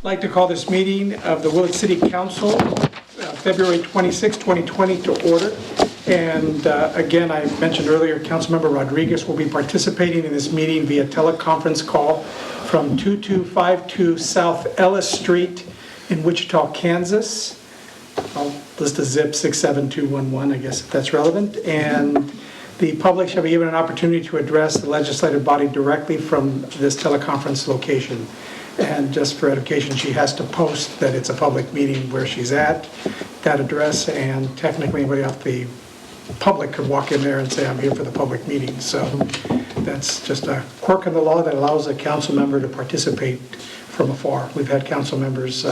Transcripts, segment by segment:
I'd like to call this meeting of the Willits City Council, February 26, 2020, to order. And again, I mentioned earlier, Councilmember Rodriguez will be participating in this meeting via teleconference call from 2252 South Ellis Street in Wichita, Kansas. I'll list a zip 67211, I guess, if that's relevant. And the public shall be given an opportunity to address the legislative body directly from this teleconference location. And just for education, she has to post that it's a public meeting where she's at, that address, and technically anybody off the public could walk in there and say, I'm here for the public meeting. So that's just a quirk in the law that allows a council member to participate from afar. We've had council members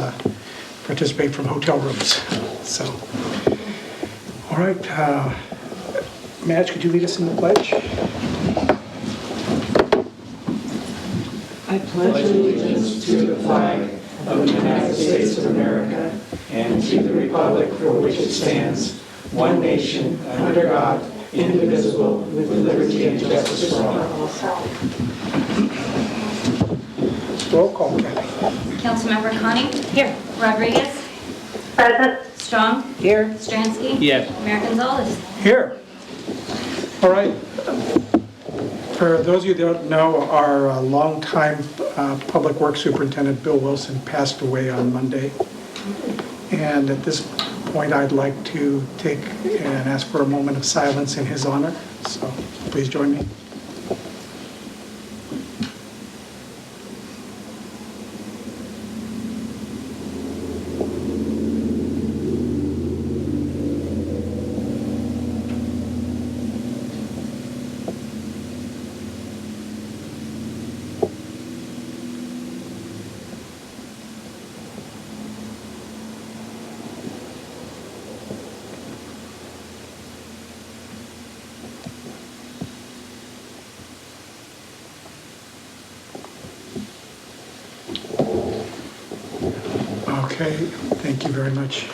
participate from hotel rooms. So, all right. Madge, could you lead us in the pledge? I pledge allegiance to the flag of the United States of America and to the republic for which it stands, one nation, under God, indivisible, with liberty and justice for all. Roll call, Kathy. Councilmember Connie? Here. Rodriguez? Present. Strong? Here. Stransky? Yes. Mayor Gonzalez? Here. All right. For those of you that don't know, our longtime Public Works Superintendent, Bill Wilson, passed away on Monday. And at this point, I'd like to take and ask for a moment of silence in his honor. So please join me. Okay, thank you very much.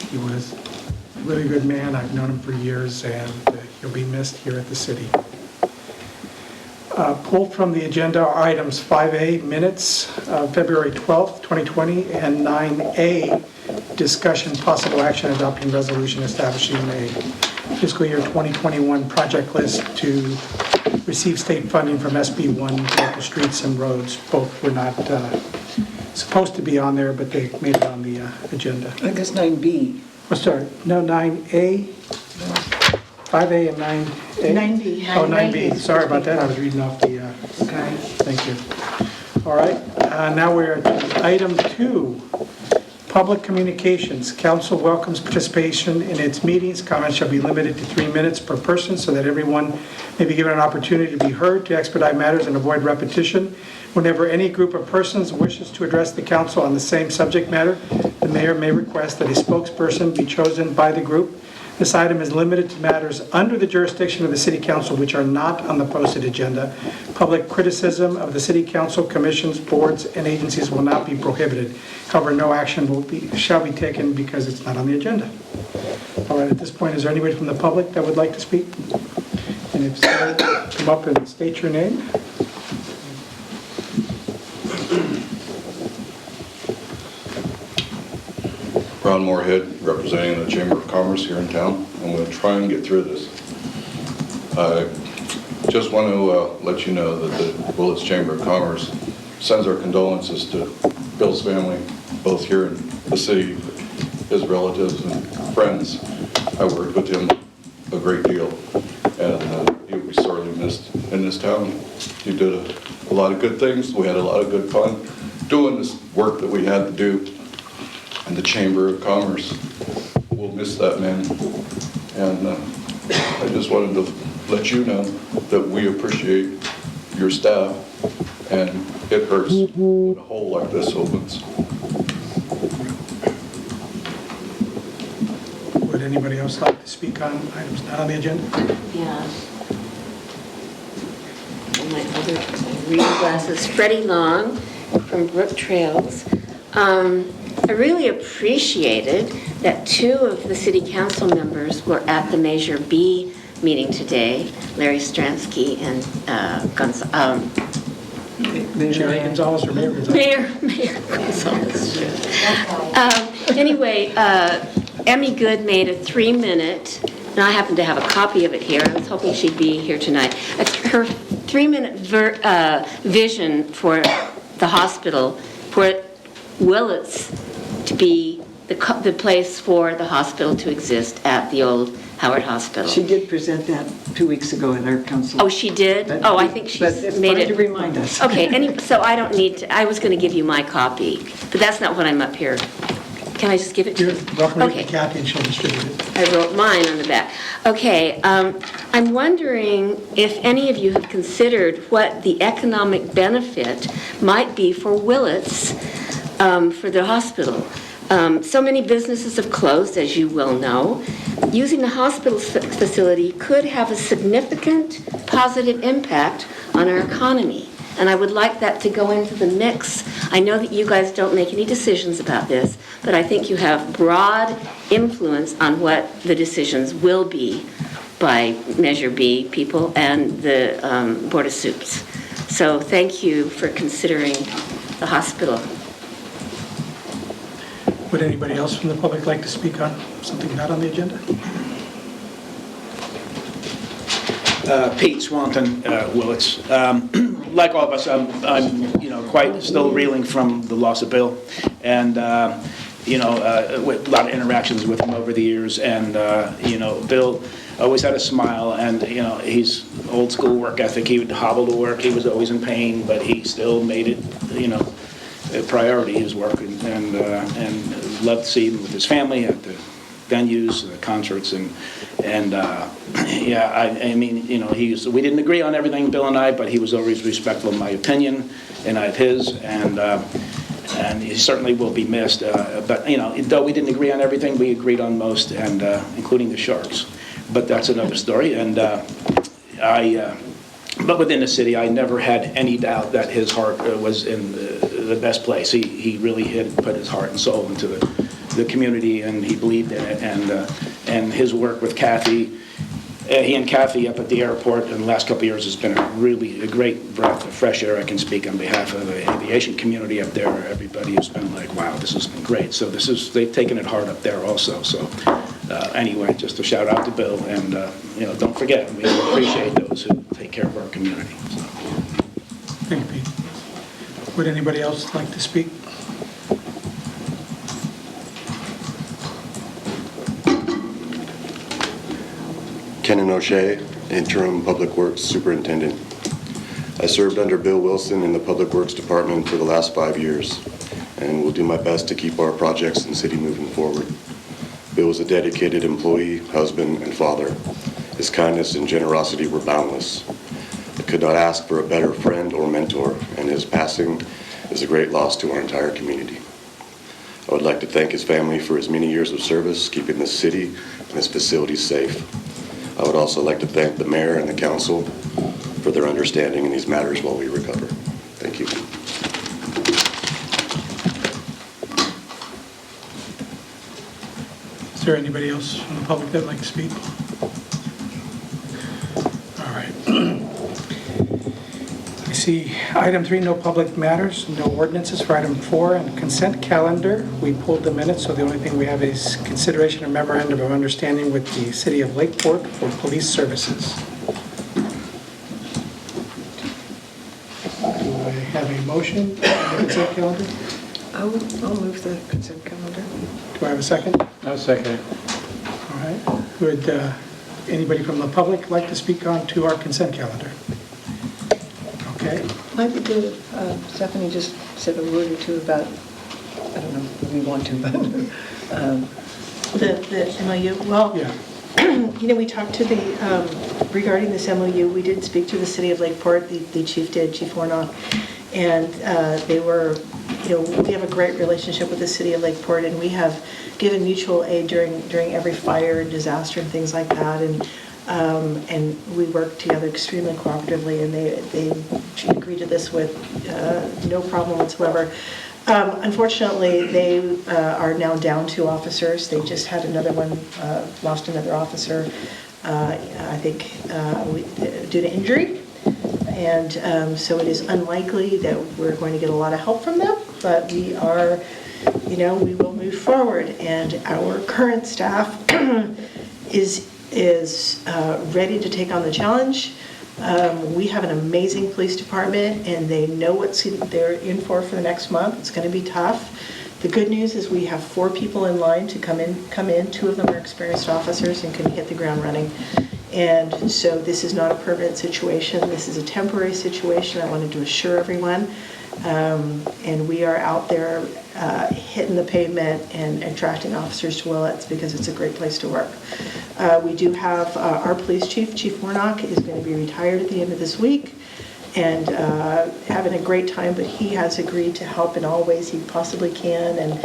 He was a really good man. I've known him for years, and he'll be missed here at the city. Pulled from the agenda are items 5A, minutes, February 12th, 2020, and 9A, discussion possible action adopting resolution establishing a fiscal year 2021 project list to receive state funding from SB1 local streets and roads. Both were not supposed to be on there, but they made it on the agenda. I think it's 9B. Oh, sorry, no, 9A, 5A and 9A? 9B. Oh, 9B, sorry about that, I was reading off the, Okay. thank you. All right, now we're at item 2, public communications. Council welcomes participation in its meetings. Comments shall be limited to 3 minutes per person so that everyone may be given an opportunity to be heard, to expedite matters and avoid repetition. Whenever any group of persons wishes to address the council on the same subject matter, the mayor may request that a spokesperson be chosen by the group. This item is limited to matters under the jurisdiction of the city council which are not on the posted agenda. Public criticism of the city council, commissions, boards, and agencies will not be prohibited. However, no action shall be taken because it's not on the agenda. All right, at this point, is there anybody from the public that would like to speak? And if so, come up and state your name. Ron Moorhead, representing the Chamber of Commerce here in town. I'm going to try and get through this. I just want to let you know that the Willits Chamber of Commerce sends our condolences to Bill's family, both here in the city, his relatives and friends. I worked with him a great deal, and he will be sorely missed in this town. He did a lot of good things. We had a lot of good fun doing this work that we had to do. And the Chamber of Commerce will miss that man. And I just wanted to let you know that we appreciate your staff, and it hurts when a hole like this opens. Would anybody else like to speak on items not on the agenda? Yeah. My other reading glasses, Freddie Long from Brook Trails. I really appreciated that 2 of the city council members were at the Measure B meeting today, Larry Stranske and Sherry Gonzalez or Mayor Gonzalez? Mayor Gonzalez. Anyway, Emmy Good made a 3-minute, and I happen to have a copy of it here. I was hoping she'd be here tonight. Her 3-minute vision for the hospital, for Willits to be the place for the hospital to exist at the old Howard Hospital. She did present that 2 weeks ago at our council. Oh, she did? Oh, I think she's But it's made fine it. to remind us. Okay, so I don't need to, I was going to give you my copy, but that's not what I'm up here. Can I just give it to You're you? welcome to Okay. Kathy and she'll distribute it. I wrote mine on the back. Okay, I'm wondering if any of you have considered what the economic benefit might be for Willits for the hospital. So many businesses have closed, as you well know. Using the hospital facility could have a significant positive impact on our economy. And I would like that to go into the mix. I know that you guys don't make any decisions about this, but I think you have broad influence on what the decisions will be by Measure B people and the Board of Soups. So thank you for considering the hospital. Would anybody else from the public like to speak on something not on the agenda? Pete Swanton, Willits. Like all of us, I'm quite still reeling from the loss of Bill, and with a lot of interactions with him over the years. And Bill always had a smile, and he's old school work ethic. He would hobble to work. He was always in pain, but he still made it, a priority, his work, and loved to see him with his family at the venues, the concerts, we didn't agree on everything, Bill and I, but he was always respectful of my opinion, and I of his, and he certainly will be missed. But though we didn't agree on everything, we agreed on most, and including the Sharks. But that's another story. And but within the city, I never had any doubt that his heart was in the best place. He really had put his heart and soul into the community, and he believed in it. And his work with Kathy, he and Kathy up at the airport in the last couple of years has been a great breath of fresh air. I can speak on behalf of the aviation community up there. Everybody has been like, wow, this has been great. So they've taken it hard up there also. So anyway, just a shout out to Bill, and don't forget, we appreciate those who take care of our community. So. Thank you, Pete. Would anybody else like to speak? Kenan O'Shea, Interim Public Works Superintendent. I served under Bill Wilson in the Public Works Department for the last 5 years, and will do my best to keep our projects in the city moving forward. Bill was a dedicated employee, husband, and father. His kindness and generosity were boundless. I could not ask for a better friend or mentor, and his passing is a great loss to our entire community. I would like to thank his family for his many years of service, keeping this city and its facilities safe. I would also like to thank the mayor and the council for their understanding in these matters while we recover. Thank you. Is there anybody else from the public that would like to speak? All right. I see item 3, no public matters, no ordinances for item 4, and consent calendar. We pulled the minutes, so the only thing we have is consideration of memorandum of understanding with the city of Lakeport for police services. Do I have a motion on the consent calendar? I'll move the consent calendar. Do I have a second? I'll second it. All right. Would anybody from the public like to speak on to our consent calendar? Okay. Might be good if Stephanie just said a word or two about, I don't know if we want to, but the MOU. Well, Yeah. We talked to regarding this MOU, we did speak to the city of Lakeport, the chief did, Chief Warnock, and they were, we have a great relationship with the city of Lakeport, and we have given mutual aid during every fire and disaster and things like that, and we work together extremely cooperatively, and they agreed to this with no problem whatsoever. Unfortunately, they are now down 2 officers. They just had another one, lost another officer, I think due to injury. So it is unlikely that we're going to get a lot of help from them, but we are, we will move forward. And our current staff is ready to take on the challenge. We have an amazing police department, and they know what they're in for the next month. It's going to be tough. The good news is we have 4 people in line to come in. 2 of them are experienced officers and can hit the ground running. And so this is not a permanent situation. This is a temporary situation. I wanted to assure everyone. And we are out there hitting the pavement and attracting officers to Willits because it's a great place to work. We do have our police chief, Chief Warnock, is going to be retired at the end of this week and having a great time, but he has agreed to help in all ways he possibly can,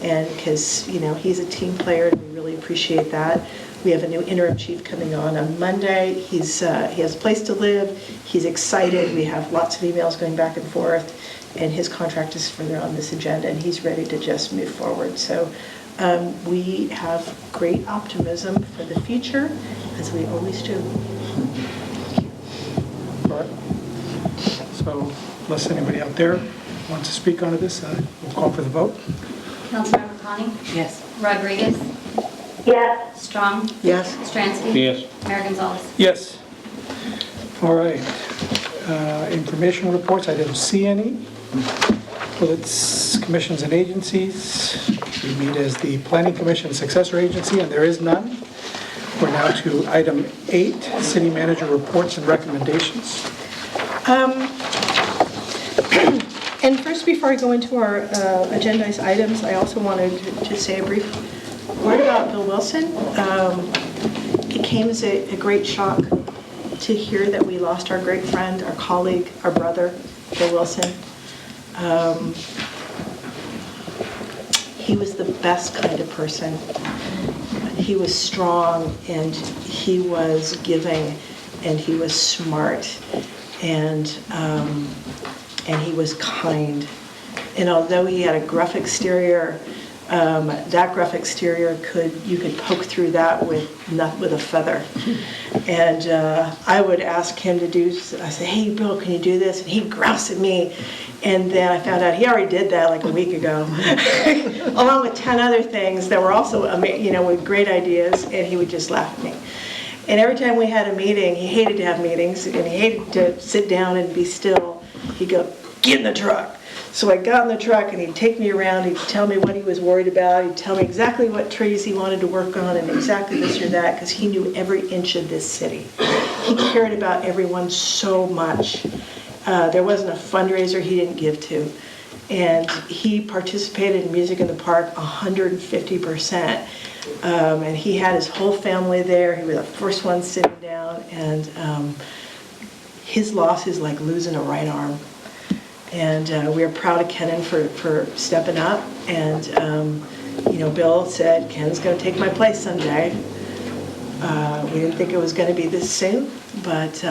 and because he's a team player and we really appreciate that. We have a new interim chief coming on Monday. He has a place to live. He's excited. We have lots of emails going back and forth, and his contract is further on this agenda, and he's ready to just move forward. So we have great optimism for the future, as we always do. All right. So unless anybody out there wants to speak on this, we'll call for the vote. Councilmember Conning? Yes. Rodriguez? Yes. Strong? Yes. Stransky? Yes. Mayor Gonzalez? Yes. All right. Information reports, I didn't see any. Willits commissions and agencies. We meet as the Planning Commission successor agency, and there is none. We're now to item 8, city manager reports and recommendations. And first, before I go into our agendized items, I also wanted to say a brief word about Bill Wilson. It came as a great shock to hear that we lost our great friend, our colleague, our brother, Bill Wilson. He was the best kind of person. He was strong, and he was giving, and he was smart, and he was kind. And although he had a gruff exterior, that gruff exterior you could poke through that with a feather. And I would ask him to do, I say, hey Bill, can you do this? And he'd grouse at me. And then I found out he already did that like a week ago, along with 10 other things that were also, with great ideas, and he would just laugh at me. And every time we had a meeting, he hated to have meetings, and he hated to sit down and be still. He'd go, get in the truck. So I got in the truck, and he'd take me around, he'd tell me what he was worried about, he'd tell me exactly what trees he wanted to work on, and exactly this or that, because he knew every inch of this city. He cared about everyone so much. There wasn't a fundraiser he didn't give to. And he participated in Music in the Park 150%. And he had his whole family there. He was the first one sitting down. And his loss is like losing a right arm. And we are proud of Kenan for stepping up. And, Bill said, Ken's going to take my place someday. We didn't think it was going to be this soon, but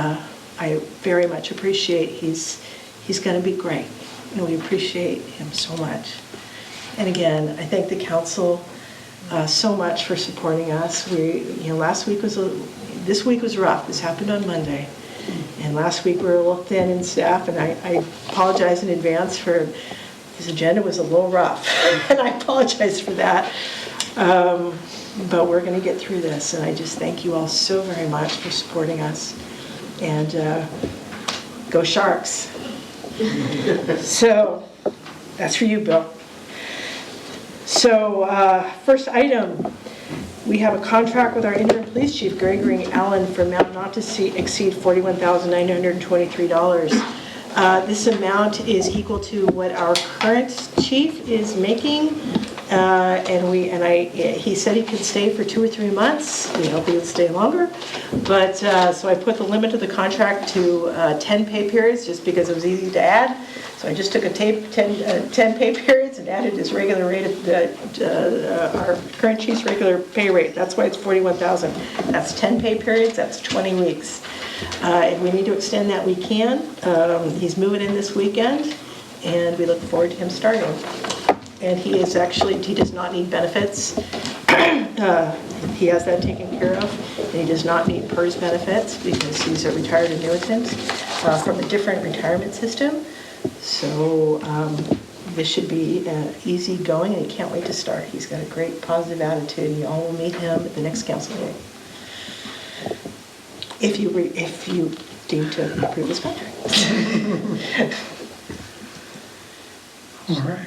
I very much appreciate he's going to be great. And we appreciate him so much. And again, I thank the council so much for supporting us. This week was rough. This happened on Monday. And last week we were a little thin in staff, and I apologize in advance for his agenda was a little rough. And I apologize for that. But we're going to get through this, and I just thank you all so very much for supporting us. And go Sharks. So that's for you, Bill. So first item, we have a contract with our Interim Police Chief, Gregory Allen, for amount not to exceed $41,923. This amount is equal to what our current chief is making. He said he could stay for 2 or 3 months. We hope he would stay longer. But so I put the limit of the contract to 10 pay periods, just because it was easy to add. So I just took 10 pay periods and added his regular rate of our current chief's regular pay rate. That's why it's $41,000. That's 10 pay periods. That's 20 weeks. If we need to extend that, we can. He's moving in this weekend, and we look forward to him starting. And he does not need benefits. He has that taken care of. And he does not need PERS benefits because he's a retired annuitant. from a different retirement system. So this should be easy going, and he can't wait to start. He's got a great positive attitude, and you all will meet him at the next council meeting. If you deem to approve this contract. All right.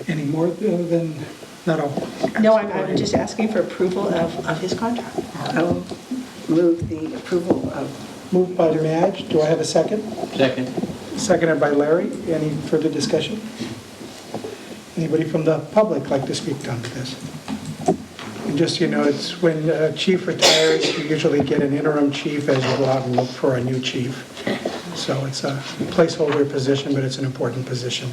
Any more than, not all? No, I'm just asking for approval of his contract. I'll move the approval of. Moved by Madge. Do I have a second? Second. Seconded by Larry. Any further discussion? Anybody from the public like to speak on this? And just so you know, it's when a chief retires, you usually get an interim chief as you go out and look for a new chief. So it's a placeholder position, but it's an important position.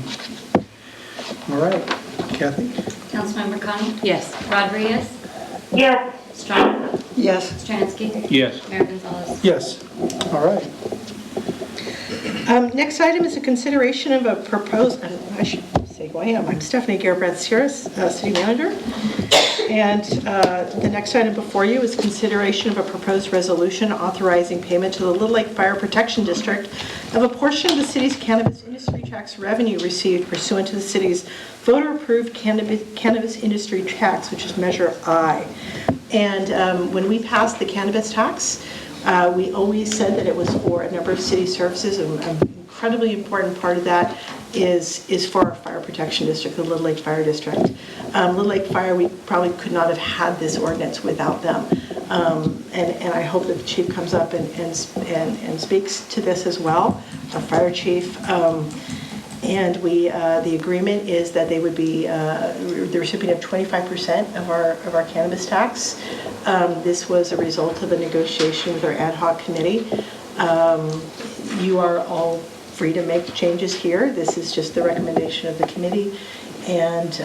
All right, Kathy? Councilmember Connie? Yes. Rodriguez? yes, Strong? Yes. Stransky? Yes. Mayor Gonzalez? Yes. All right. Next item is a consideration of a proposed, I should say who I am. I'm Stephanie Garibrandt-Sierras, City Manager. And the next item before you is consideration of a proposed resolution authorizing payment to the Little Lake Fire Protection District of a portion of the city's cannabis industry tax revenue received pursuant to the city's voter-approved cannabis industry tax, which is Measure I. And when we passed the cannabis tax, we always said that it was for a number of city services. An incredibly important part of that is for our fire protection district, the Little Lake Fire District. Little Lake Fire, we probably could not have had this ordinance without them. And I hope that the chief comes up and speaks to this as well, our fire chief. And the agreement is that they would be the recipient of 25% of our cannabis tax. This was a result of a negotiation with our ad hoc committee. You are all free to make changes here. This is just the recommendation of the committee. And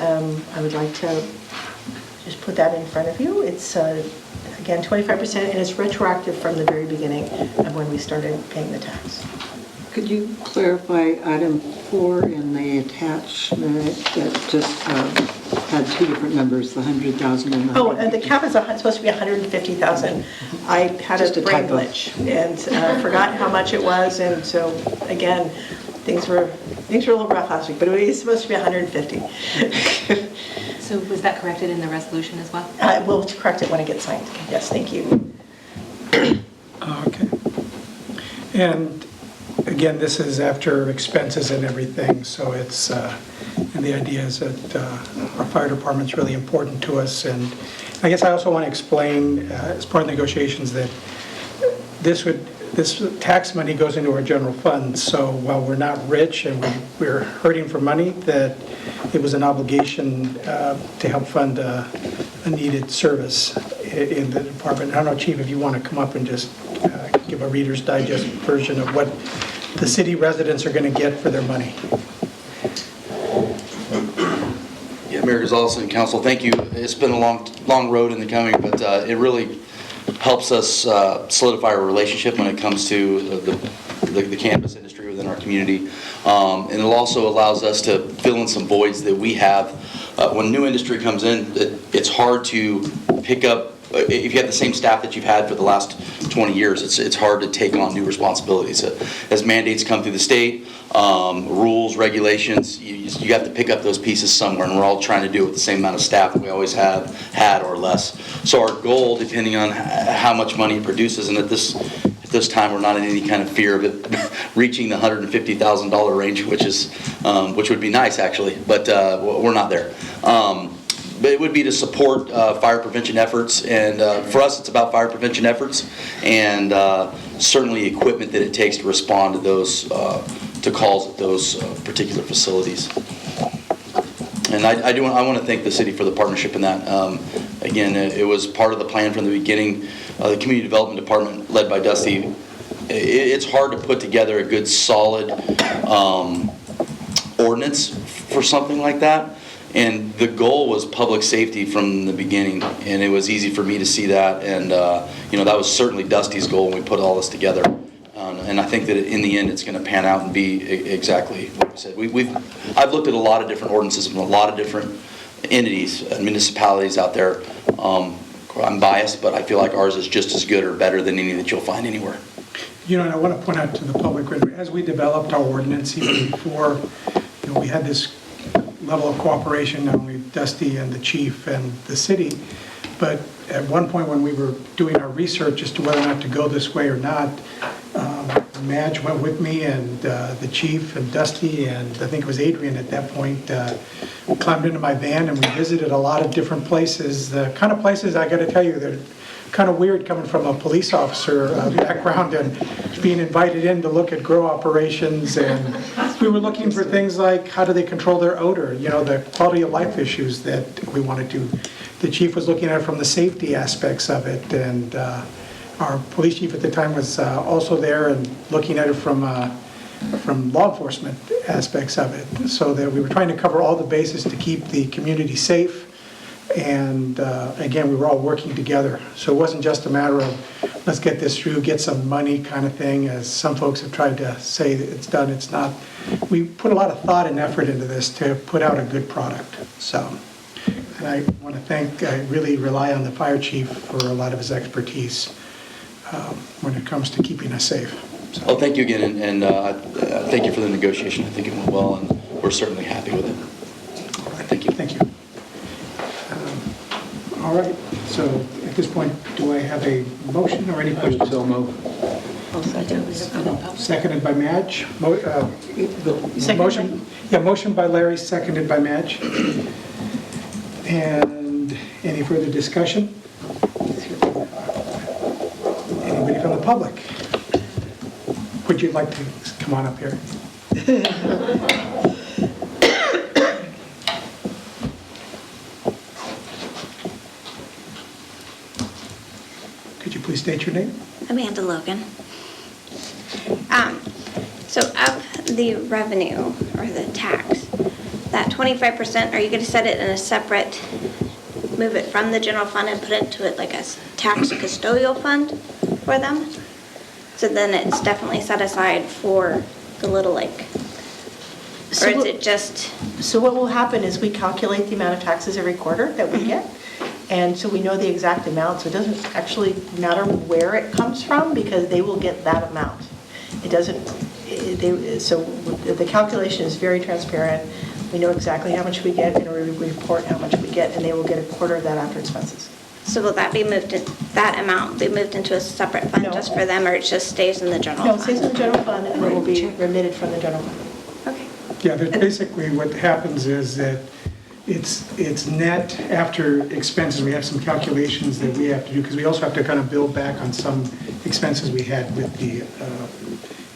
I would like to just put that in front of you. It's, again, 25%, and it's retroactive from the very beginning of when we started paying the tax. Could you clarify item 4 in the attachment that just had two different numbers, the 100,000 and the Oh, and the cap is supposed to be 150,000. I had Just a a brain typo. glitch and forgot how much it was, and so again, things were a little rough last week, but it is supposed to be 150. So was that corrected in the resolution as well? We'll correct it when it gets signed. Yes, thank you. Okay. And again, this is after expenses and everything, so it's, and the idea is that our fire department's really important to us. And I guess I also want to explain, as part of negotiations, that this tax money goes into our general fund. So while we're not rich and we're hurting for money, that it was an obligation to help fund a needed service in the department. I don't know, Chief, if you want to come up and just give a Reader's Digest version of what the city residents are going to get for their money. Yeah, Mayor Gonzalez and Council, thank you. It's been a long road in the coming, but it really helps us solidify our relationship when it comes to the cannabis industry within our community. And it also allows us to fill in some voids that we have. When new industry comes in, it's hard to pick up. If you have the same staff that you've had for the last 20 years, it's hard to take on new responsibilities. As mandates come through the state, rules, regulations, you have to pick up those pieces somewhere, and we're all trying to do it with the same amount of staff that we always have had or less. So our goal, depending on how much money it produces, and at this time we're not in any kind of fear of it reaching the $150,000 range, which would be nice actually, but we're not there. But it would be to support fire prevention efforts, and for us it's about fire prevention efforts and certainly equipment that it takes to respond to those to calls at those particular facilities. And I want to thank the city for the partnership in that. Again, it was part of the plan from the beginning. The Community Development Department, led by Dusty, it's hard to put together a good solid ordinance for something like that. And the goal was public safety from the beginning, and it was easy for me to see that. And that was certainly Dusty's goal when we put all this together. And I think that in the end, it's going to pan out and be exactly what we said. I've looked at a lot of different ordinances from a lot of different entities, municipalities out there. I'm biased, but I feel like ours is just as good or better than any that you'll find anywhere. You know, and I want to point out to the public, as we developed our ordinance, even before, you know, we had this level of cooperation, not only Dusty and the chief and the city, but at one point when we were doing our research as to whether or not to go this way or not, Madge went with me, and the chief and Dusty, and I think it was Adrian at that point, climbed into my van, and we visited a lot of different places. The kind of places, I got to tell you, they're kind of weird coming from a police officer background and being invited in to look at grow operations. And we were looking for things like, how do they control their odor? You know, the quality of life issues that we wanted to. The chief was looking at it from the safety aspects of it, and our police chief at the time was also there and looking at it from law enforcement aspects of it, so that we were trying to cover all the bases to keep the community safe. And again, we were all working together. So it wasn't just a matter of, let's get this through, get some money kind of thing, as some folks have tried to say that it's done. It's not. We put a lot of thought and effort into this to put out a good product. So, and I want to thank, I really rely on the fire chief for a lot of his expertise when it comes to keeping us safe. So. Well, thank you again, and thank you for the negotiation. I think it went well, and we're certainly happy with it. Thank you. Thank you. All right, so at this point, do I have a motion or any questions? So move. Seconded by Madge. Second Motion, yeah, motion by Larry, seconded by Madge. And any further discussion? Anybody from the public? Would you like to come on up here? Could you please state your name? Amanda Logan. So of the revenue or the tax, that 25%, are you going to set it in a separate, move it from the general fund and put it into it like a tax custodial fund for them? So then it's definitely set aside for the Little Lake? Or is it just? So what will happen is we calculate the amount of taxes every quarter that we get. And so we know the exact amount, so it doesn't actually matter where it comes from because they will get that amount. It doesn't, so the calculation is very transparent. We know exactly how much we get and we report how much we get, and they will get a quarter of that after expenses. So will that be moved, that amount be moved into a separate fund No. just for them, or it just stays in the general No, fund? it stays in the general fund and it will be remitted from the general fund. Okay. Yeah, but basically what happens is that it's net after expenses. We have some calculations that we have to do because we also have to kind of build back on some expenses we had with the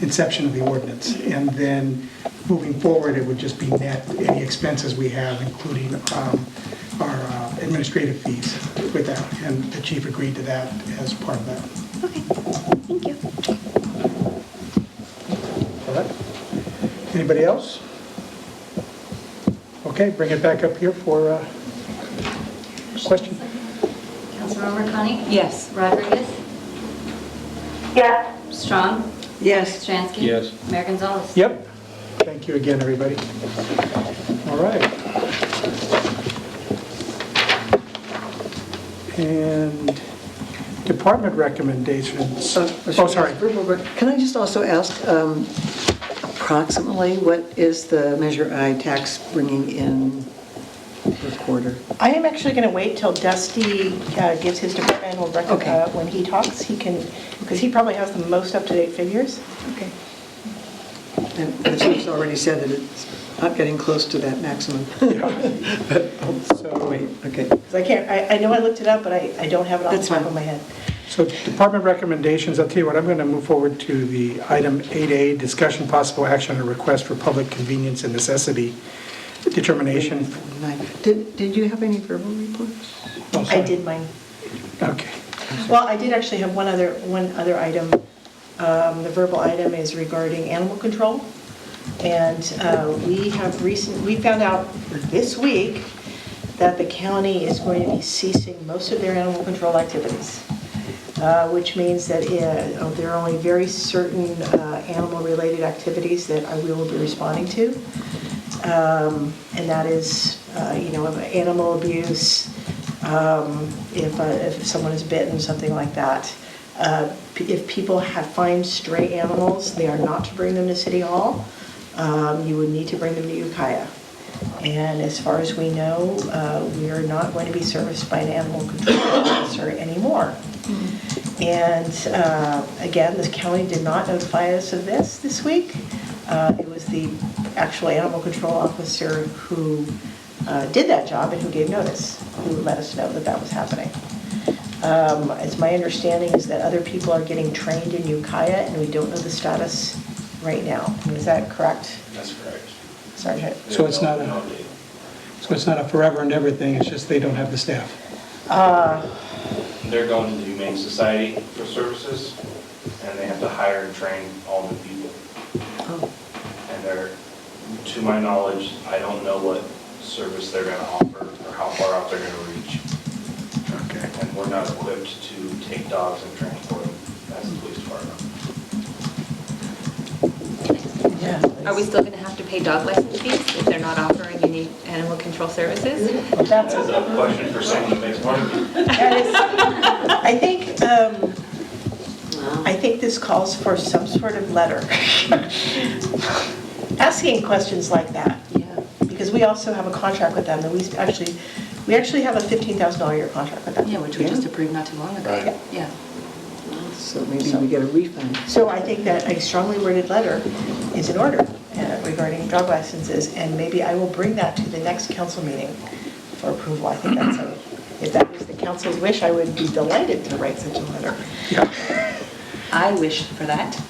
inception of the ordinance. And then moving forward, it would just be net any expenses we have, including our administrative fees with that. And the chief agreed to that as part of that. Okay, thank you. All right. Anybody else? Okay, bring it back up here for a question. Councilmember Connie? Yes. Rodriguez? Yes. Strong? Yes. Stransky? Yes. Mayor Gonzalez? Yep. Thank you again, everybody. All right. And department recommendations. Oh, sorry. Can I just also ask, approximately, what is the Measure I tax bringing in per quarter? I am actually going to wait till Dusty gives his departmental record Okay. when he talks. He can, because he probably has the most up-to-date figures. Okay. And the chief's already said that it's not getting close to that maximum. So, Wait, okay. Because I can't, I know I looked it up, but I don't have it off the That's top fine. of my head. so department recommendations, I'll tell you what, I'm going to move forward to the item 8A, discussion possible action on a request for public convenience and necessity determination. Did you have any verbal reports? Oh, sorry. I did mine. Okay. Well, I did actually have one other item. The verbal item is regarding animal control. And we found out this week that the county is going to be ceasing most of their animal control activities, which means that there are only very certain animal-related activities that we will be responding to. And that is, animal abuse, if someone is bitten, something like that. If people have find stray animals, they are not to bring them to City Hall. You would need to bring them to Ukiah. And as far as we know, we are not going to be serviced by an animal control officer anymore. And again, the county did not notify us of this week. It was the actual animal control officer who did that job and who gave notice, who let us know that that was happening. As my understanding is that other people are getting trained in Ukiah, and we don't know the status right now. I mean, is that correct, That's correct. Sergeant? So it's not a forever and ever thing, it's just they don't have the staff. They're going to the Humane Society for services, and they have to hire and train all new people. And they're, to my knowledge, I don't know what service they're gonna offer or how far out they're gonna reach. Okay. And we're not equipped to take dogs and transport them as the police department. Yeah. Are we still going to have to pay dog license fees if they're not offering any animal control services? That's That's a question for Sandy who makes money. That is, I think this calls for some sort of letter. Asking questions like that. Yeah. Because we also have a contract with them, that we actually have a $15,000 a year contract with them. Yeah, which we just approved not too long ago. Right. Yeah. So maybe we get a refund. So I think that a strongly worded letter is in order regarding dog licenses, and maybe I will bring that to the next council meeting for approval. I think that's if that was the council's wish, I would be delighted to write such a letter. I wished for that.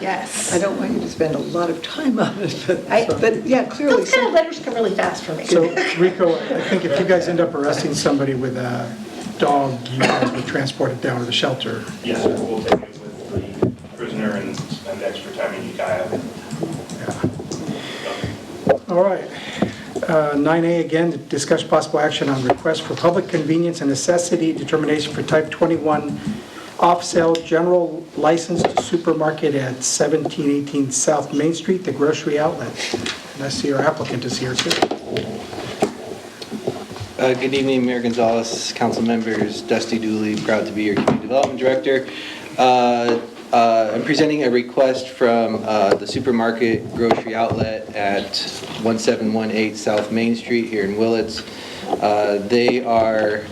Yes. I don't want you to spend a lot of time on it, I- but yeah, clearly. Those kind of letters come really fast for me. So Rico, I think if you guys end up arresting somebody with a dog, you guys would transport it down to the shelter. Yes, sir, we'll take it with the prisoner and spend extra time in Ukiah. All right. 9A again, discuss possible action on request for public convenience and necessity determination for type 21 off-sale general license to supermarket at 1718 South Main Street, the grocery outlet. And I see our applicant is here too. Good evening, Mayor Gonzalez, council members, Dusty Dooley, proud to be your community development director. I'm presenting a request from the supermarket grocery outlet at 1718 South Main Street here in Willits. They are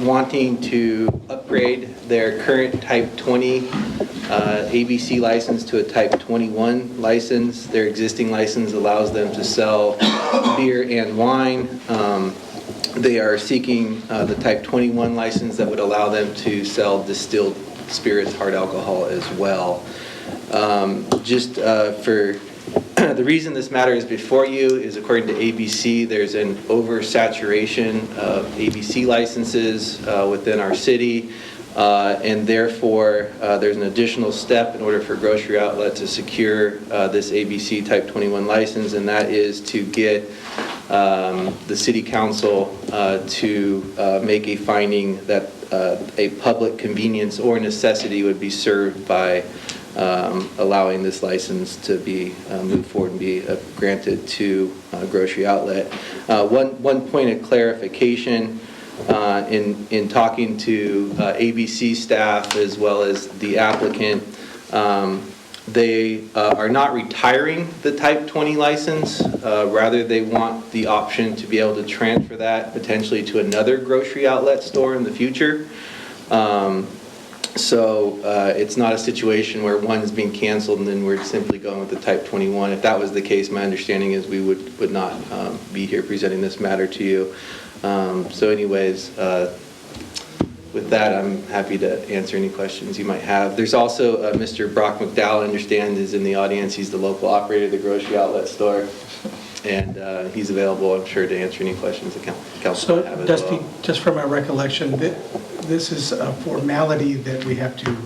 wanting to upgrade their current type 20 ABC license to a type 21 license. Their existing license allows them to sell beer and wine. They are seeking the type 21 license that would allow them to sell distilled spirits, hard alcohol as well. Just for the reason this matter is before you is according to ABC, there's an oversaturation of ABC licenses within our city, and therefore there's an additional step in order for grocery outlet to secure this ABC type 21 license, and that is to get the city council to make a finding that a public convenience or necessity would be served by allowing this license to be moved forward and be granted to grocery outlet. One point of clarification in talking to ABC staff as well as the applicant, they are not retiring the type 20 license, rather they want the option to be able to transfer that potentially to another grocery outlet store in the future. So it's not a situation where one is being canceled and then we're simply going with the type 21. If that was the case, my understanding is we would not be here presenting this matter to you. So anyways, with that, I'm happy to answer any questions you might have. There's also Mr. Brock McDowell, I understand, is in the audience. He's the local operator of the grocery outlet store. And he's available, I'm sure, to answer any questions the council might have as Dusty, well. just from my recollection, this is a formality that we have to,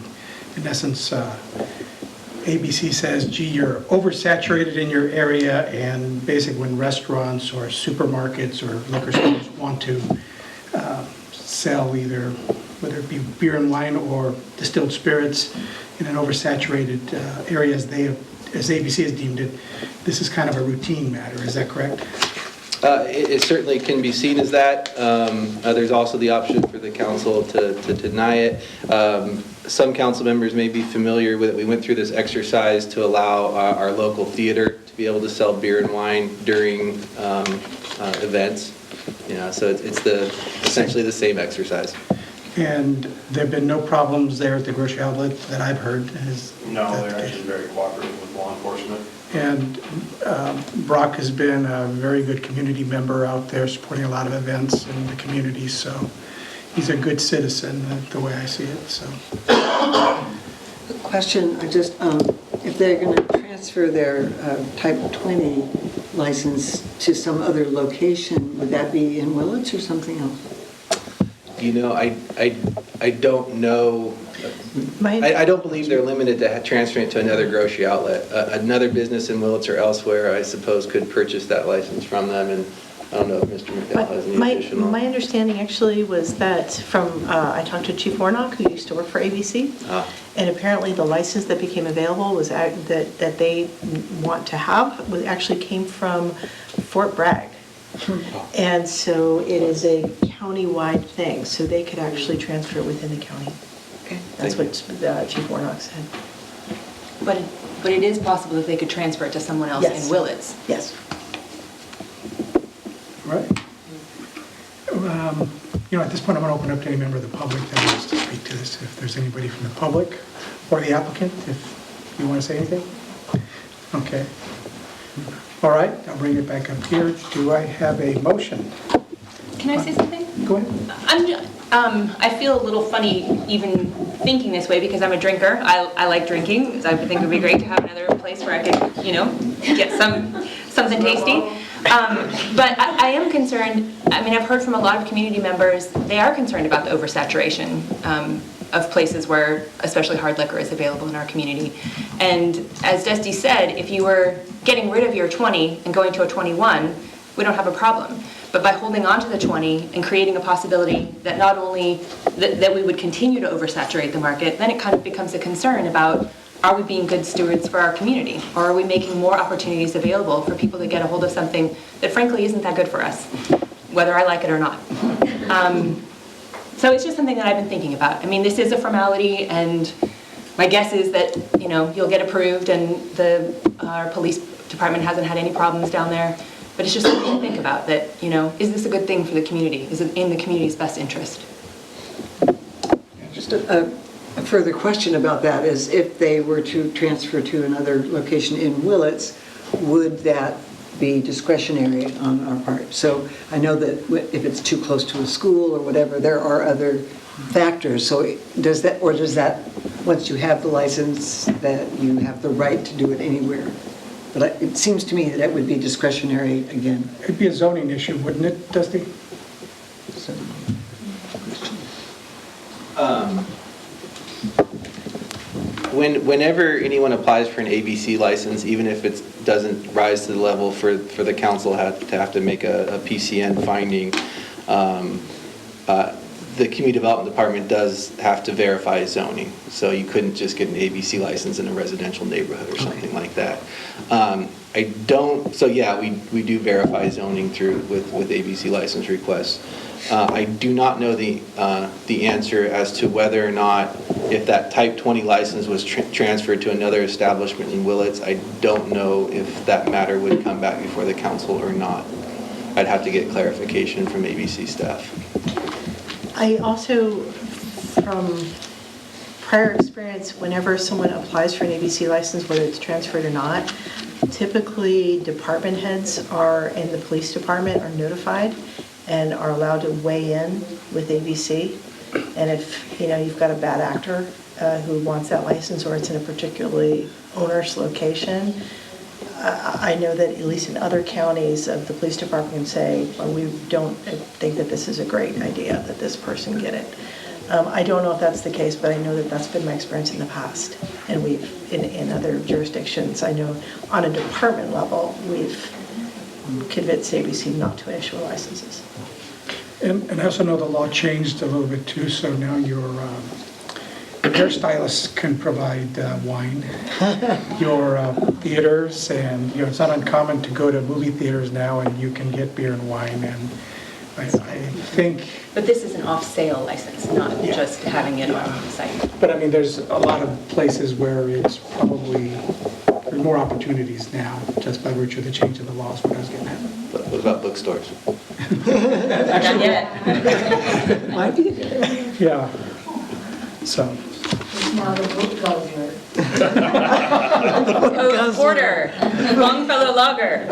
in essence, ABC says, gee, you're oversaturated in your area, and basically when restaurants or supermarkets or liquor stores want to sell either, whether it be beer and wine or distilled spirits in an oversaturated area as ABC has deemed it, this is kind of a routine matter, is that correct? It certainly can be seen as that. There's also the option for the council to deny it. Some council members may be familiar with it. We went through this exercise to allow our local theater to be able to sell beer and wine during events. So it's essentially the same exercise. And there have been no problems there at the grocery outlet that I've heard? No, they're actually very cooperative with law enforcement. And Brock has been a very good community member out there supporting a lot of events in the community, so he's a good citizen, the way I see it, so. Question, if they're going to transfer their type 20 license to some other location, would that be in Willits or something else? I don't know. I don't believe they're limited to transferring it to another grocery outlet. Another business in Willits or elsewhere, I suppose, could purchase that license from them, and I don't know if Mr. McDowell has any additional. My understanding actually was that I talked to Chief Warnock, who used to work for ABC, and apparently the license that became available was that they want to have actually came from Fort Bragg. And so it is a county-wide thing, so they could actually transfer it within the county. Okay. That's what Chief Warnock said. But it is possible that they could transfer it to someone else Yes. in Willits. Yes. Right. At this point, I'm going to open up to any member of the public that wants to speak to this. If there's anybody from the public or the applicant, if you want to say anything. Okay. All right, I'll bring it back up here. Do I have a motion? Can I say something? Go ahead. I feel a little funny even thinking this way because I'm a drinker. I like drinking. I think it would be great to have another place where I could, get something tasty. But I am concerned. I mean, I've heard from a lot of community members, they are concerned about the oversaturation of places where especially hard liquor is available in our community. And as Dusty said, if you were getting rid of your 20 and going to a 21, we don't have a problem. But by holding on to the 20 and creating a possibility that not only that we would continue to oversaturate the market, then it kind of becomes a concern about, are we being good stewards for our community? Or are we making more opportunities available for people to get a hold of something that frankly isn't that good for us, whether I like it or not? So it's just something that I've been thinking about. I mean, this is a formality, and my guess is that, you'll get approved, and our police department hasn't had any problems down there. But it's just something to think about, that, is this a good thing for the community? Is it in the community's best interest? Just a further question about that is, if they were to transfer to another location in Willits, would that be discretionary on our part? So I know that if it's too close to a school or whatever, there are other factors. So does that, once you have the license, that you have the right to do it anywhere? But it seems to me that it would be discretionary again. It'd be a zoning issue, wouldn't it, Dusty? So, Whenever anyone applies for an ABC license, even if it doesn't rise to the level for the council to have to make a PCN finding, the Community Development Department does have to verify zoning. So you couldn't just get an ABC license in a residential neighborhood or something like that. We do verify zoning with ABC license requests. I do not know the answer as to whether or not, if that type 20 license was transferred to another establishment in Willits, I don't know if that matter would come back before the council or not. I'd have to get clarification from ABC staff. I also, from prior experience, whenever someone applies for an ABC license, whether it's transferred or not, typically department heads in the police department are notified and are allowed to weigh in with ABC. And if you've got a bad actor who wants that license, or it's in a particularly onerous location, I know that at least in other counties of the police department can say, well, we don't think that this is a great idea that this person get it. I don't know if that's the case, but I know that that's been my experience in the past. And we've, in other jurisdictions, I know on a department level, we've convinced ABC not to issue licenses. And I also know the law changed a little bit too, so now your your hairstylists can provide wine. Your theaters, and it's not uncommon to go to movie theaters now and you can get beer and wine, and I think, But this is an off-sale license, not just having it on site. but I mean, there's a lot of places where it's probably, there's more opportunities now, just by virtue of the change in the laws, what I was getting at. But what about bookstores? Not yet. Might be good. Yeah, so, Now the book guzzler. Oh, order, Longfellow Lager.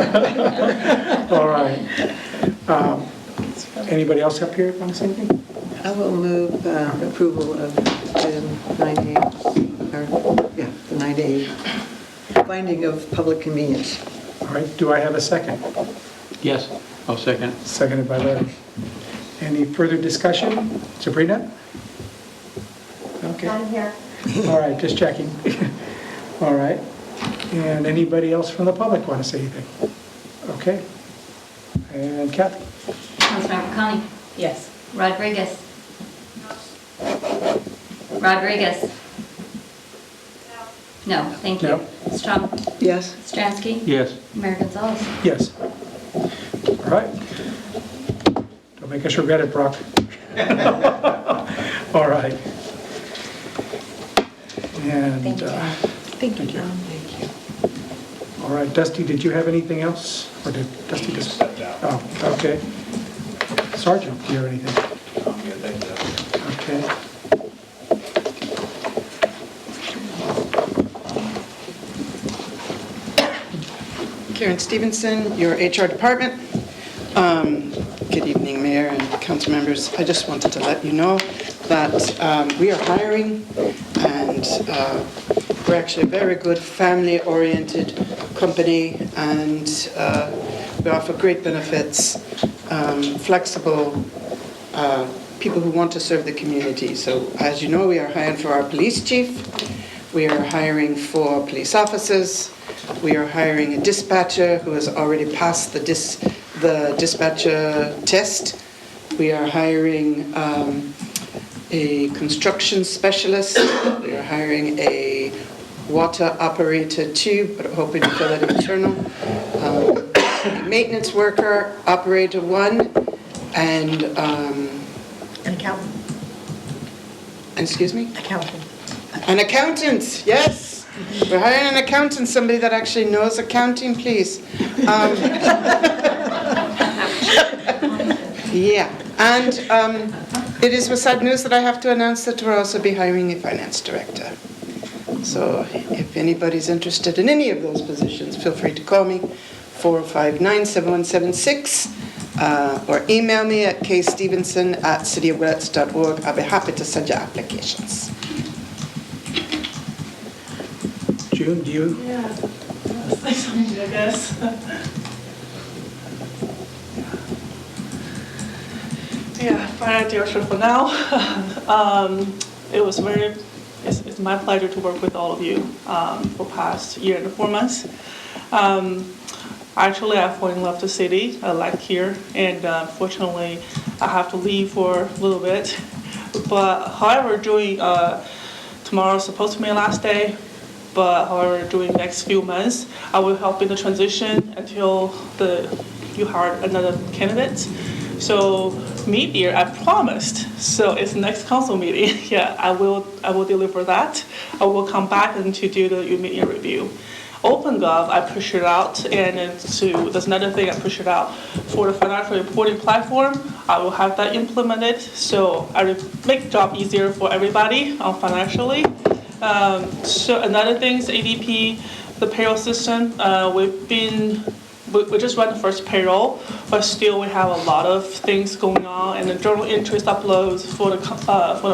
all right. Anybody else up here want to say anything? I will move approval of item 9A, or, yeah, the 9A, finding of public convenience. All right, do I have a second? Yes, I'll second. Seconded by Larry. Any further discussion? Sabrina? Okay. I'm here. All right, just checking. All right. And anybody else from the public want to say anything? Okay. And Kathy? Councilmember Connie. Yes. Rodriguez. Rodriguez. No, thank you. No. Strong. Yes? Stransky. Yes. Mayor Gonzalez. Yes. All right. Don't make us regret it, Brock. All right. And, Thank you. all right, Dusty, did you have anything else? Or did Dusty just? Stepped out. Oh, okay. Sergeant, do you have anything? I'm good, thank you. Okay. Karen Stevenson, your HR department. Good evening, Mayor and council members. I just wanted to let you know that we are hiring, and we're actually a very good family-oriented company, and we offer great benefits, flexible people who want to serve the community. So as you know, we are hiring for our police chief. We are hiring for police officers. We are hiring a dispatcher who has already passed the dispatcher test. We are hiring a construction specialist. We are hiring a water operator too, but I'm hoping to fill it internal. A maintenance worker, operator 1, and An accountant. excuse me? Accountant. An accountant, yes. We're hiring an accountant, somebody that actually knows accounting, please. Yeah, and it is with sad news that I have to announce that we'll also be hiring a finance director. So if anybody's interested in any of those positions, feel free to call me, 459-7176, or email me at kstevenson@cityofwillits.org. I'll be happy to send you applications. June, do you? Yeah, say something, I guess. Yeah, finance director for now. It's my pleasure to work with all of you for past year and 4 months. Actually, I fall in love with the city. I like here, and unfortunately, I have to leave for a little bit. But however, tomorrow's supposed to be my last day. But however, during the next few months, I will help in the transition until you hire another candidate. So meet here, I promised. So it's next council meeting. Yeah, I will deliver that. I will come back and to do the immediate review. OpenGov, I push it out, and there's another thing I push it out for the financial reporting platform. I will have that implemented, so I will make the job easier for everybody financially. So another thing is ADP, the payroll system. We just run the first payroll, but still we have a lot of things going on, and the journal interest uploads for the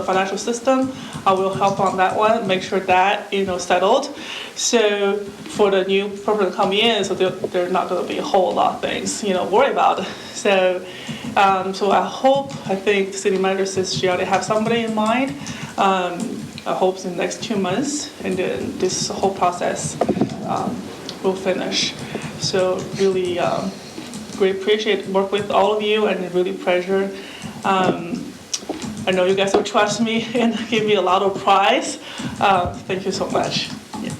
financial system. I will help on that one, make sure that settled. So for the new person coming in, so there's not going to be a whole lot of things worry about. So I think the city manager says she already have somebody in mind. I hope in the next 2 months, and then this whole process will finish. So really great appreciate work with all of you, and really pleasure I know you guys will trust me and give me a lot of prize. Thank you so much. Yeah.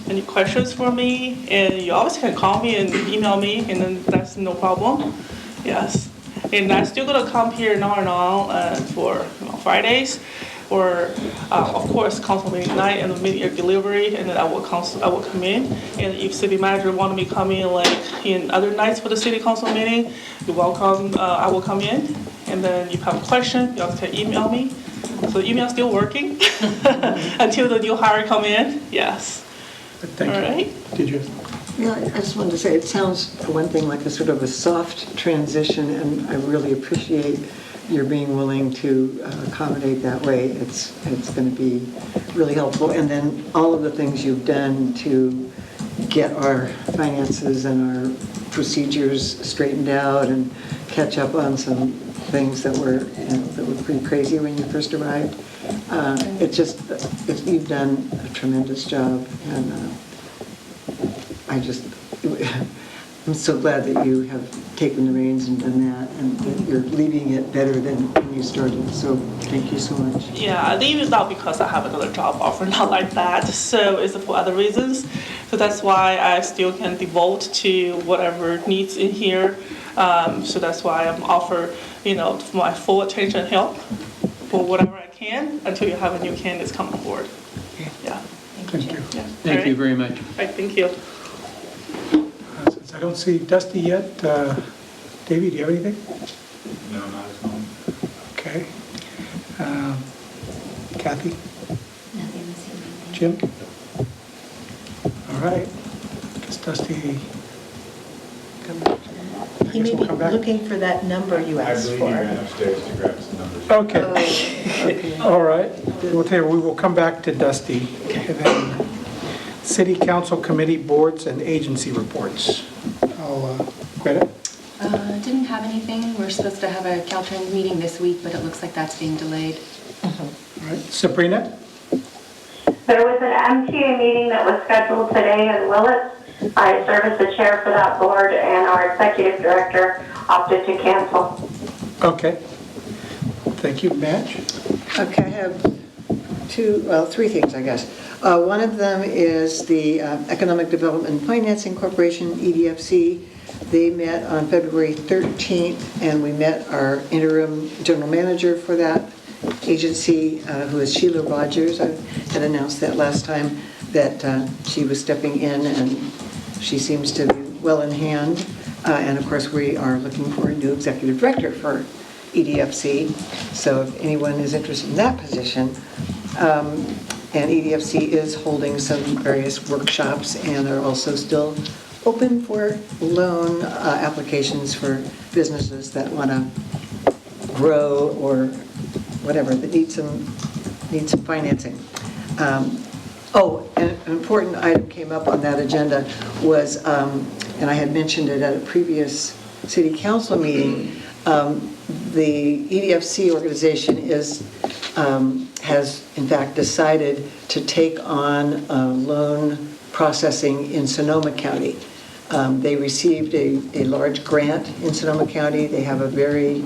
Any questions for me? And you always can call me and email me, and then that's no problem. Yes. And I'm still gonna come here now and on for Fridays, or of course council meeting night and the media delivery, and then I will come in. And if city manager wanted me to come in like in other nights for the city council meeting, you're welcome. I will come in. And then if you have a question, you also can email me. So the email is still working until the new hire come in. Yes. Thank you. All right. Did you? Yeah, I just wanted to say, it sounds, for one thing, like a sort of a soft transition, and I really appreciate your being willing to accommodate that way. It's going to be really helpful. And then all of the things you've done to get our finances and our procedures straightened out and catch up on some things that were pretty crazy when you first arrived. You've done a tremendous job, and I'm so glad that you have taken the reins and done that, and that you're leaving it better than when you started. So thank you so much. Yeah, I leave it not because I have another job offer, not like that. So it's for other reasons. So that's why I still can devote to whatever needs in here. So that's why I'm offer, my full attention and help for whatever I can until you have a new candidate come on board. Yeah. Thank you. Yeah. Thank you very much. All right, thank you. Since I don't see Dusty yet, Davey, do you have anything? No, not at the moment. Okay. Kathy? Nothing this evening. Jim? All right. Guess Dusty. He may be looking for that number you I asked believe he for. ran upstairs to grab some numbers. Okay. Okay. All right. We'll tell you, we will come back to Dusty. And then City Council Committee Boards and Agency Reports. Greta? Didn't have anything. We're supposed to have a Caltrans meeting this week, but it looks like that's being delayed. All right. Sabrina? There was an MTA meeting that was scheduled today in Willits. I serve as the chair for that board, and our executive director opted to cancel. Okay. Thank you. Madge? Okay, I have three things, I guess. One of them is the Economic Development and Financing Corporation, EDFC. They met on February 13th, and we met our interim general manager for that agency, who is Sheila Rogers. I had announced that last time, that she was stepping in, and she seems to be well in hand. And of course, we are looking for a new executive director for EDFC. So if anyone is interested in that position, and EDFC is holding some various workshops, and are also still open for loan applications for businesses that want to grow or whatever, that need some financing. An important item came up on that agenda was, and I had mentioned it at a previous city council meeting, the EDFC organization has in fact decided to take on loan processing in Sonoma County. They received a large grant in Sonoma County. They have a very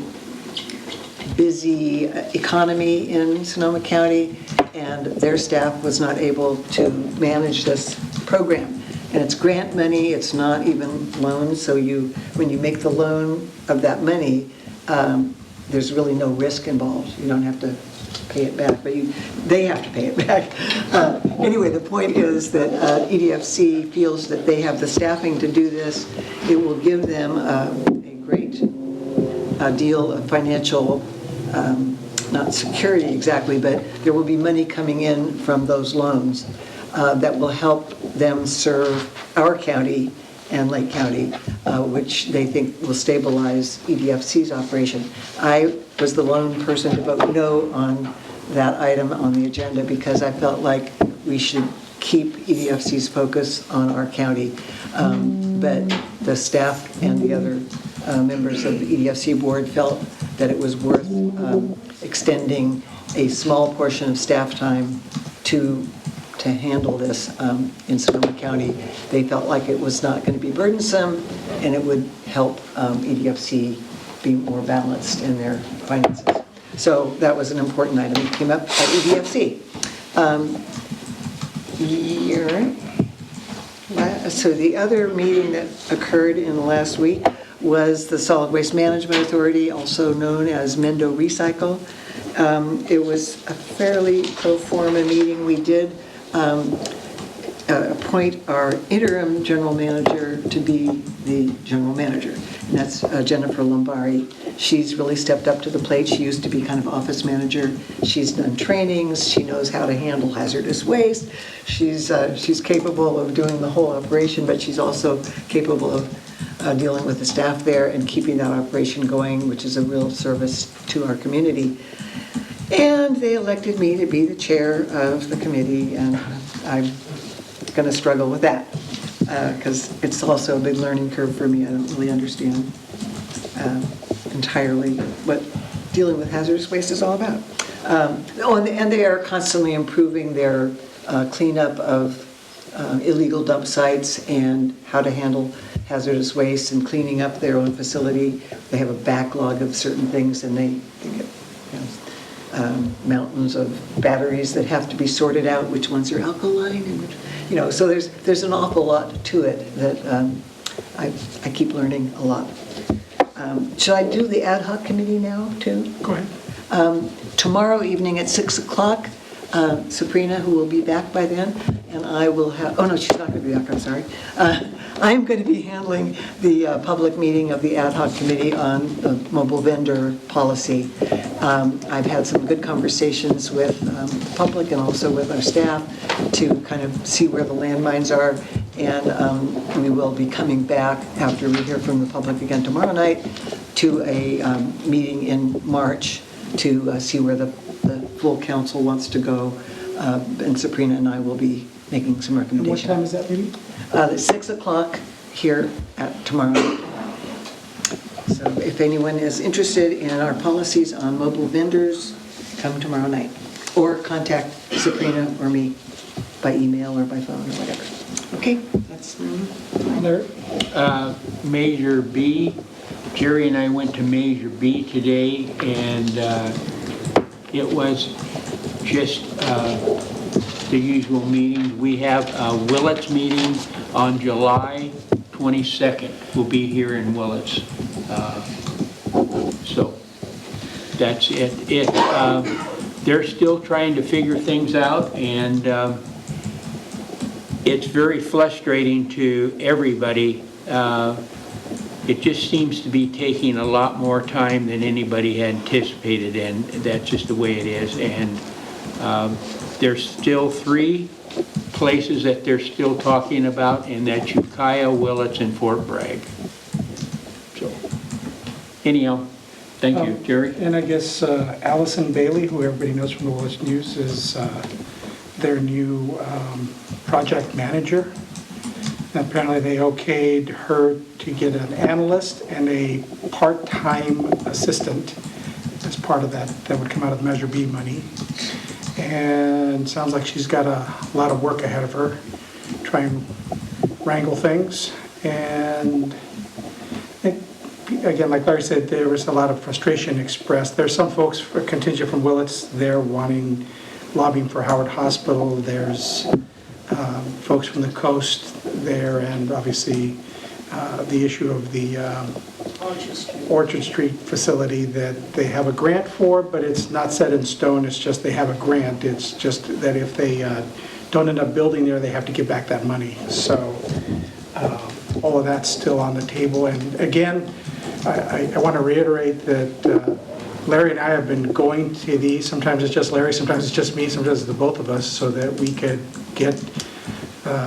busy economy in Sonoma County, and their staff was not able to manage this program. And it's grant money, it's not even loans, so when you make the loan of that money, there's really no risk involved. You don't have to pay it back, but they have to pay it back. Anyway, the point is that EDFC feels that they have the staffing to do this. It will give them a great deal of financial, not security exactly, but there will be money coming in from those loans that will help them serve our county and Lake County, which they think will stabilize EDFC's operation. I was the lone person to vote no on that item on the agenda because I felt like we should keep EDFC's focus on our county. But the staff and the other members of the EDFC board felt that it was worth extending a small portion of staff time to handle this in Sonoma County. They felt like it was not going to be burdensome, and it would help EDFC be more balanced in their finances. So that was an important item. It came up at EDFC. So the other meeting that occurred in the last week was the Solid Waste Management Authority, also known as Mendo Recycle. It was a fairly pro forma meeting. We did appoint our interim general manager to be the general manager, and that's Jennifer Lombari. She's really stepped up to the plate. She used to be kind of office manager. She's done trainings. She knows how to handle hazardous waste. She's capable of doing the whole operation, but she's also capable of dealing with the staff there and keeping that operation going, which is a real service to our community. And they elected me to be the chair of the committee, and I'm going to struggle with that because it's also a big learning curve for me. I don't really understand entirely what dealing with hazardous waste is all about. And they are constantly improving their cleanup of illegal dump sites and how to handle hazardous waste and cleaning up their own facility. They have a backlog of certain things, and they get mountains of batteries that have to be sorted out, which ones are alkaline, and which, so there's an awful lot to it that I keep learning a lot. Should I do the ad hoc committee now, too? Go ahead. Tomorrow evening at 6 o'clock, Sabrina, who will be back by then, and I will have, oh no, she's not going to be back, I'm sorry. I'm going to be handling the public meeting of the ad hoc committee on the mobile vendor policy. I've had some good conversations with the public and also with our staff to kind of see where the landmines are, and we will be coming back after we hear from the public again tomorrow night to a meeting in March to see where the full council wants to go, and Sabrina and I will be making some recommendations. And what time is that meeting? At 6 o'clock here tomorrow night. So if anyone is interested in our policies on mobile vendors, come tomorrow night. Or contact Sabrina or me by email or by phone or whatever. Okay, that's Larry? Measure B. Jerry and I went to Measure B today, and it was just the usual meetings. We have a Willits meeting on July 22nd. We'll be here in Willits. So that's it. They're still trying to figure things out, and it's very frustrating to everybody. It just seems to be taking a lot more time than anybody had anticipated, and that's just the way it is. And there's still 3 places that they're still talking about, and that's Ukiah, Willits, and Fort Bragg. So, anyhow, thank you, Jerry. And I guess Allison Bailey, who everybody knows from the Willits News, is their new project manager. And apparently they okayed her to get an analyst and a part-time assistant as part of that would come out of the Measure B money. And sounds like she's got a lot of work ahead of her, try and wrangle things. And again, like Larry said, there was a lot of frustration expressed. There's some folks, a contingent from Willits, they're lobbying for Howard Hospital. There's folks from the coast there, and obviously the issue of the Orchard Street facility that they have a grant for, but it's not set in stone. It's just they have a grant. It's just that if they don't end up building there, they have to give back that money. So all of that's still on the table. And again, I want to reiterate that Larry and I have been going to these. Sometimes it's just Larry, sometimes it's just me, sometimes it's the both of us, so that we could get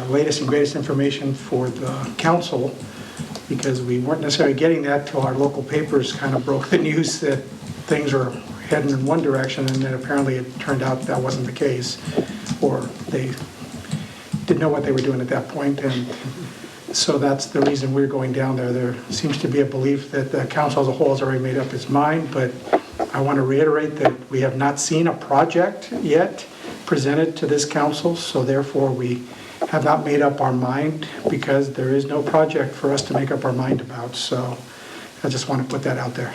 latest and greatest information for the council, because we weren't necessarily getting that till our local papers kind of broke the news that things are heading in one direction, and then apparently it turned out that wasn't the case, or they didn't know what they were doing at that point. And so that's the reason we're going down there. There seems to be a belief that the council as a whole has already made up its mind, but I want to reiterate that we have not seen a project yet presented to this council, so therefore we have not made up our mind, because there is no project for us to make up our mind about. So I just want to put that out there.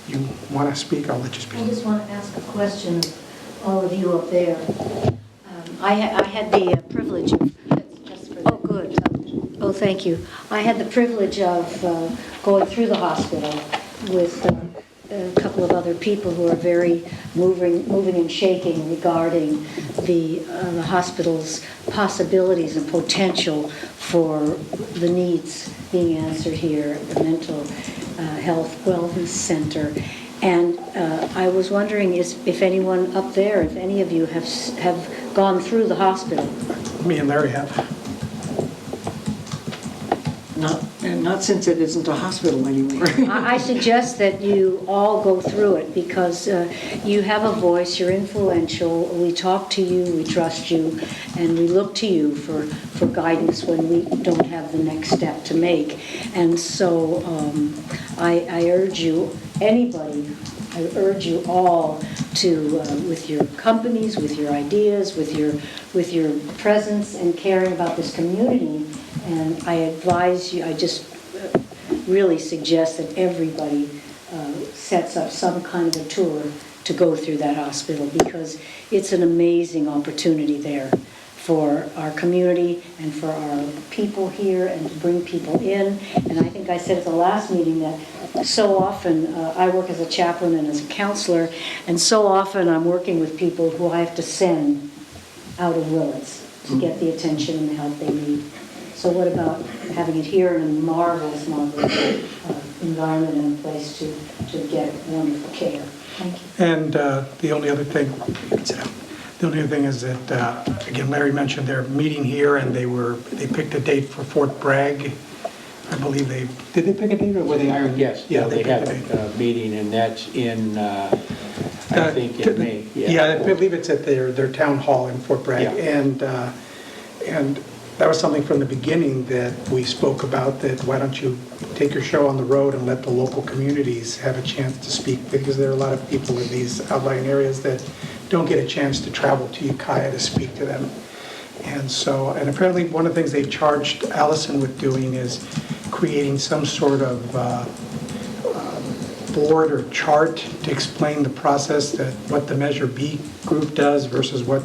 you want to speak, I'll let you speak. I just want to ask a question of all of you up there. I had the privilege of... Oh, good. Oh, thank you. I had the privilege of going through the hospital with a couple of other people who are very moving and shaking regarding the hospital's possibilities and potential for the needs being answered here at the Mental Health Wellness Center. And I was wondering if anyone up there, if any of you have gone through the hospital. Me and Larry have. Not since it isn't a hospital anymore. I suggest that you all go through it because you have a voice, you're influential, we talk to you, we trust you, and we look to you for guidance when we don't have the next step to make. And so I urge you, I urge you all to, with your companies, with your ideas, with your presence and caring about this community, and I advise you, I just really suggest that everybody sets up some kind of a tour to go through that hospital because it's an amazing opportunity there for our community and for our people here and to bring people in. And I think I said at the last meeting that so often, I work as a chaplain and as a counselor, and so often I'm working with people who I have to send out of Willits to get the attention and the help they need. So what about having it here in a marvelous environment and a place to get wonderful care? Thank you. And the only other thing, you can sit down. The only other thing is that, again, Larry mentioned their meeting here, and they picked a date for Fort Bragg. I believe did they pick a date or were they hiring? Yes, Yeah, they picked have a date. a meeting, and that's in, I think, in May. Yeah, I believe it's at their town hall in Fort Bragg. Yeah. And that was something from the beginning that we spoke about, that why don't you take your show on the road and let the local communities have a chance to speak, because there are a lot of people in these outlying areas that don't get a chance to travel to Ukiah to speak to them. And so, and apparently one of the things they charged Allison with doing is creating some sort of board or chart to explain the process, that what the Measure B group does versus what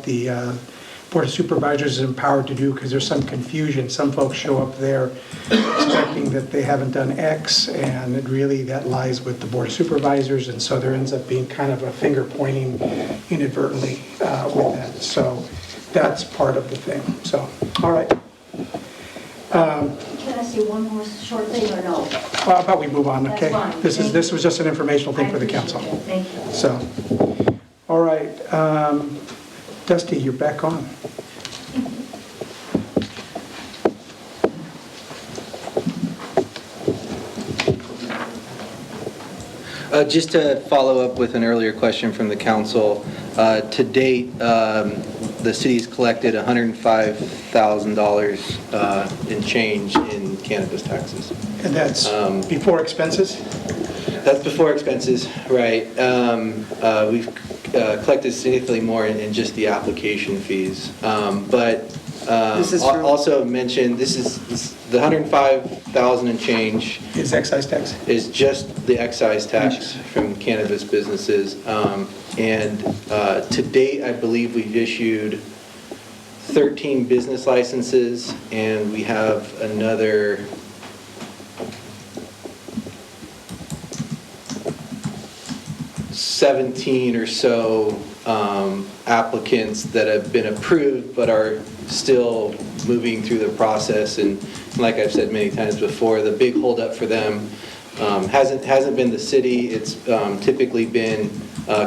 the Board of Supervisors is empowered to do, because there's some confusion. Some folks show up there expecting that they haven't done X, and it really that lies with the Board of Supervisors, and so there ends up being kind of a finger pointing inadvertently with that. So that's part of the thing. So, all right. Can I say one more short thing or no? Well, how about we move on, okay? That's fine. This was just an informational thing for the council. Thank you. So, all right. Dusty, you're back on. Just to follow up with an earlier question from the council, to date, the city's collected $105,000 in change in cannabis taxes. And that's before expenses? That's before expenses, right. We've collected significantly more in just the application fees. But also mentioned, this is the $105,000 and change. Is excise tax? Is just the excise tax from cannabis businesses. And to date, I believe we've issued 13 business licenses, and we have another 17 or so applicants that have been approved but are still moving through the process. And like I've said many times before, the big holdup for them hasn't been the city. It's typically been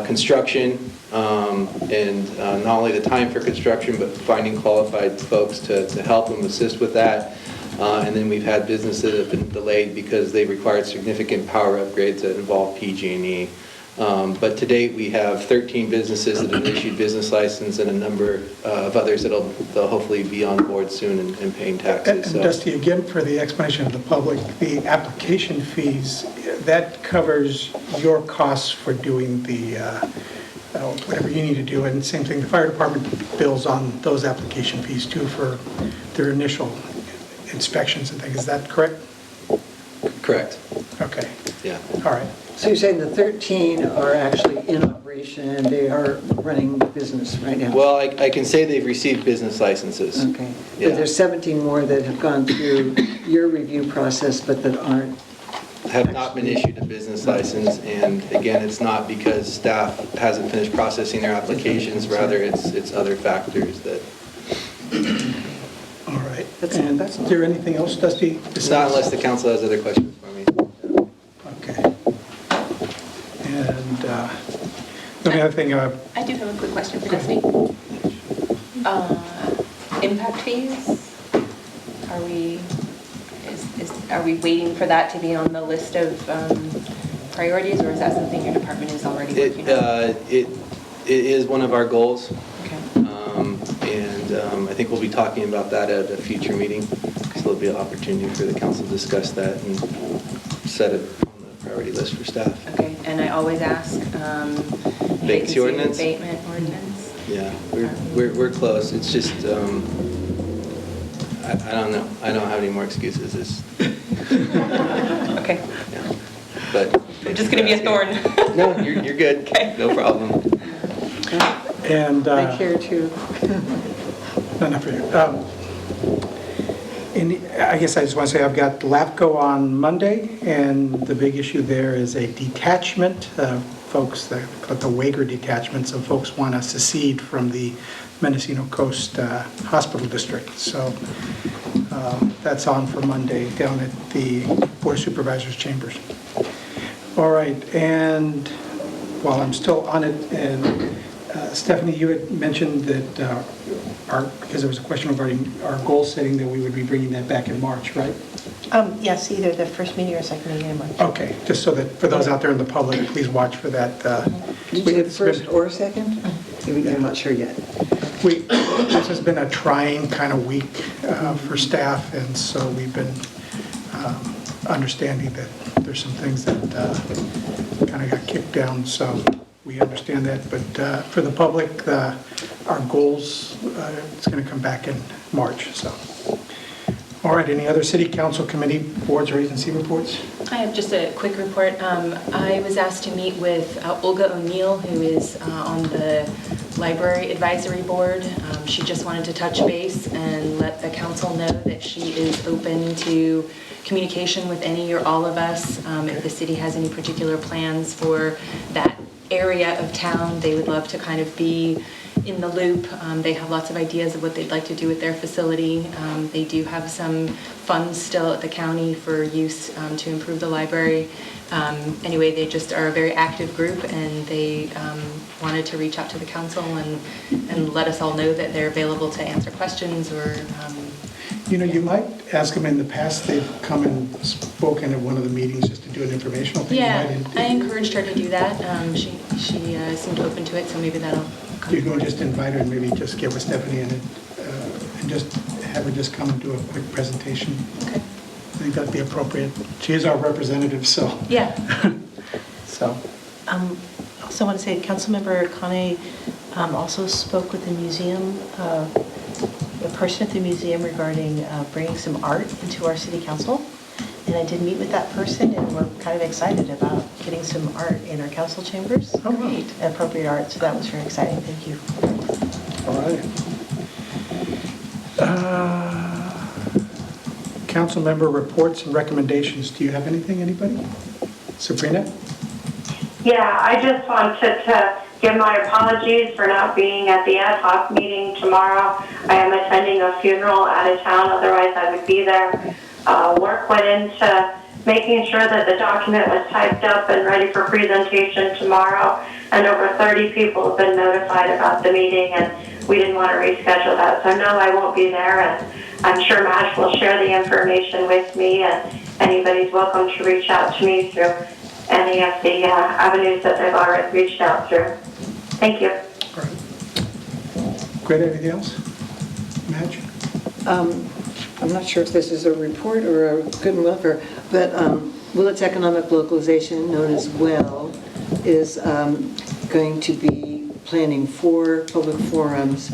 construction, and not only the time for construction, but finding qualified folks to help them assist with that. And then we've had businesses that have been delayed because they required significant power upgrades that involve PG&E. But to date, we have 13 businesses that have issued business license and a number of others they'll hopefully be on board soon and paying taxes. And Dusty, again, for the explanation of the public, the application fees, that covers your costs for doing the, whatever you need to do. And same thing, the fire department bills on those application fees too for their initial inspections and things. Is that correct? Correct, Okay, yeah. all right. So you're saying the 13 are actually in operation and they are running business right now? Well, I can say they've received business licenses. Okay. Yeah. But there's 17 more that have gone through your review process, but that aren't? Have not been issued a business license, and again, it's not because staff hasn't finished processing their applications, rather it's other factors that, All right. That's- And that's all. is there anything else, Dusty? not unless the council has other questions for me. Okay. And the only other thing, I do have a quick question for Dusty. Impact fees, are we waiting for that to be on the list of priorities, or is that something your department is already working on? It is one of our goals, Okay. and I think we'll be talking about that at a future meeting, so there'll be an opportunity for the council to discuss that and set it on the priority list for staff. Okay, and I always ask, Vacancy ordinance? Abatement ordinance. Yeah, we're close, it's just, I don't know, I don't have any more excuses, it's, Okay, yeah, but. it's just gonna be a thorn. No, you're good, Okay. no problem. and... I care too. No, not for you. I guess I just want to say I've got LAPCO on Monday, and the big issue there is a detachment. Folks, they call it the Wager detachment, so folks want to secede from the Mendocino Coast Hospital District. So that's on for Monday down at the Board of Supervisors chambers. All right, and while I'm still on it, and Stephanie, you had mentioned that because there was a question regarding our goal setting, that we would be bringing that back in March, right? Yes, either the first meeting or second meeting in March. Okay, just so that for those out there in the public, please watch for that. Did you say first or second? I'm not sure yet. This has been a trying kind of week for staff, and so we've been understanding that there's some things that kind of got kicked down, so we understand that. But for the public, our goals, it's going to come back in March, so. All right, any other city council committee boards or agency reports? I have just a quick report. I was asked to meet with Olga O'Neill, who is on the Library Advisory Board. She just wanted to touch base and let the council know that she is open to communication with any or all of us. If the city has any particular plans for that area of town, they would love to kind of be in the loop. They have lots of ideas of what they'd like to do with their facility. They do have some funds still at the county for use to improve the library. Anyway, they just are a very active group, and they wanted to reach out to the council and let us all know that they're available to answer questions or... You know, you might ask them. In the past, they've come and spoken at one of the meetings just to do an informational thing. Yeah, I encouraged her to do that. She seemed open to it, so maybe that'll come You can forward. just invite her and maybe just get with Stephanie and just have her just come and do a quick presentation. Okay. I think that'd be appropriate. She is our representative, so. Yeah. So, Also want to say Councilmember Kane also spoke with the museum, a person at the museum regarding bringing some art into our city council. And I did meet with that person, and we're kind of excited about getting some art in our council chambers. Oh, great. Appropriate art, so that was very exciting. Thank you. all right. Council member reports and recommendations. Do you have anything, anybody? Sabrina? Yeah, I just wanted to give my apologies for not being at the ad hoc meeting tomorrow. I am attending a funeral out of town, otherwise I would be there. Work went into making sure that the document was typed up and ready for presentation tomorrow, and over 30 people have been notified about the meeting, and we didn't want to reschedule that. So no, I won't be there, and I'm sure Madge will share the information with me, and anybody's welcome to reach out to me through any of the avenues that they've already reached out through. Thank you. All right. Great, anything else? Madge? I'm not sure if this is a report or a good and welfare, but Willits Economic Localization, known as WELL, is going to be planning 4 public forums,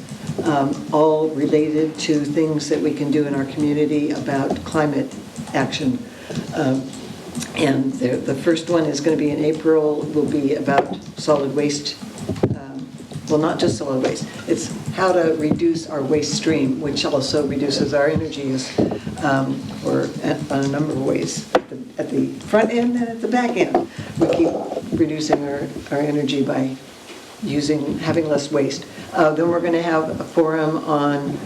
all related to things that we can do in our community about climate action. And the first one is going to be in April, will be about solid waste. Well, not just solid waste, it's how to reduce our waste stream, which also reduces our energy use on a number of ways. At the front end and at the back end, we keep reducing our energy by having less waste. Then we're going to have a forum on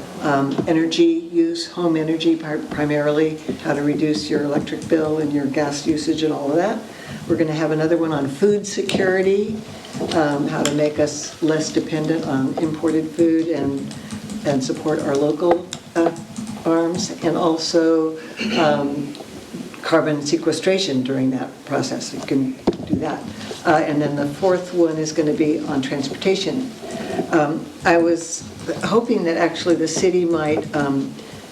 energy use, home energy primarily, how to reduce your electric bill and your gas usage and all of that. We're going to have another one on food security, how to make us less dependent on imported food and support our local arms, and also carbon sequestration during that process. You can do that. And then the fourth one is going to be on transportation. I was hoping that actually the city might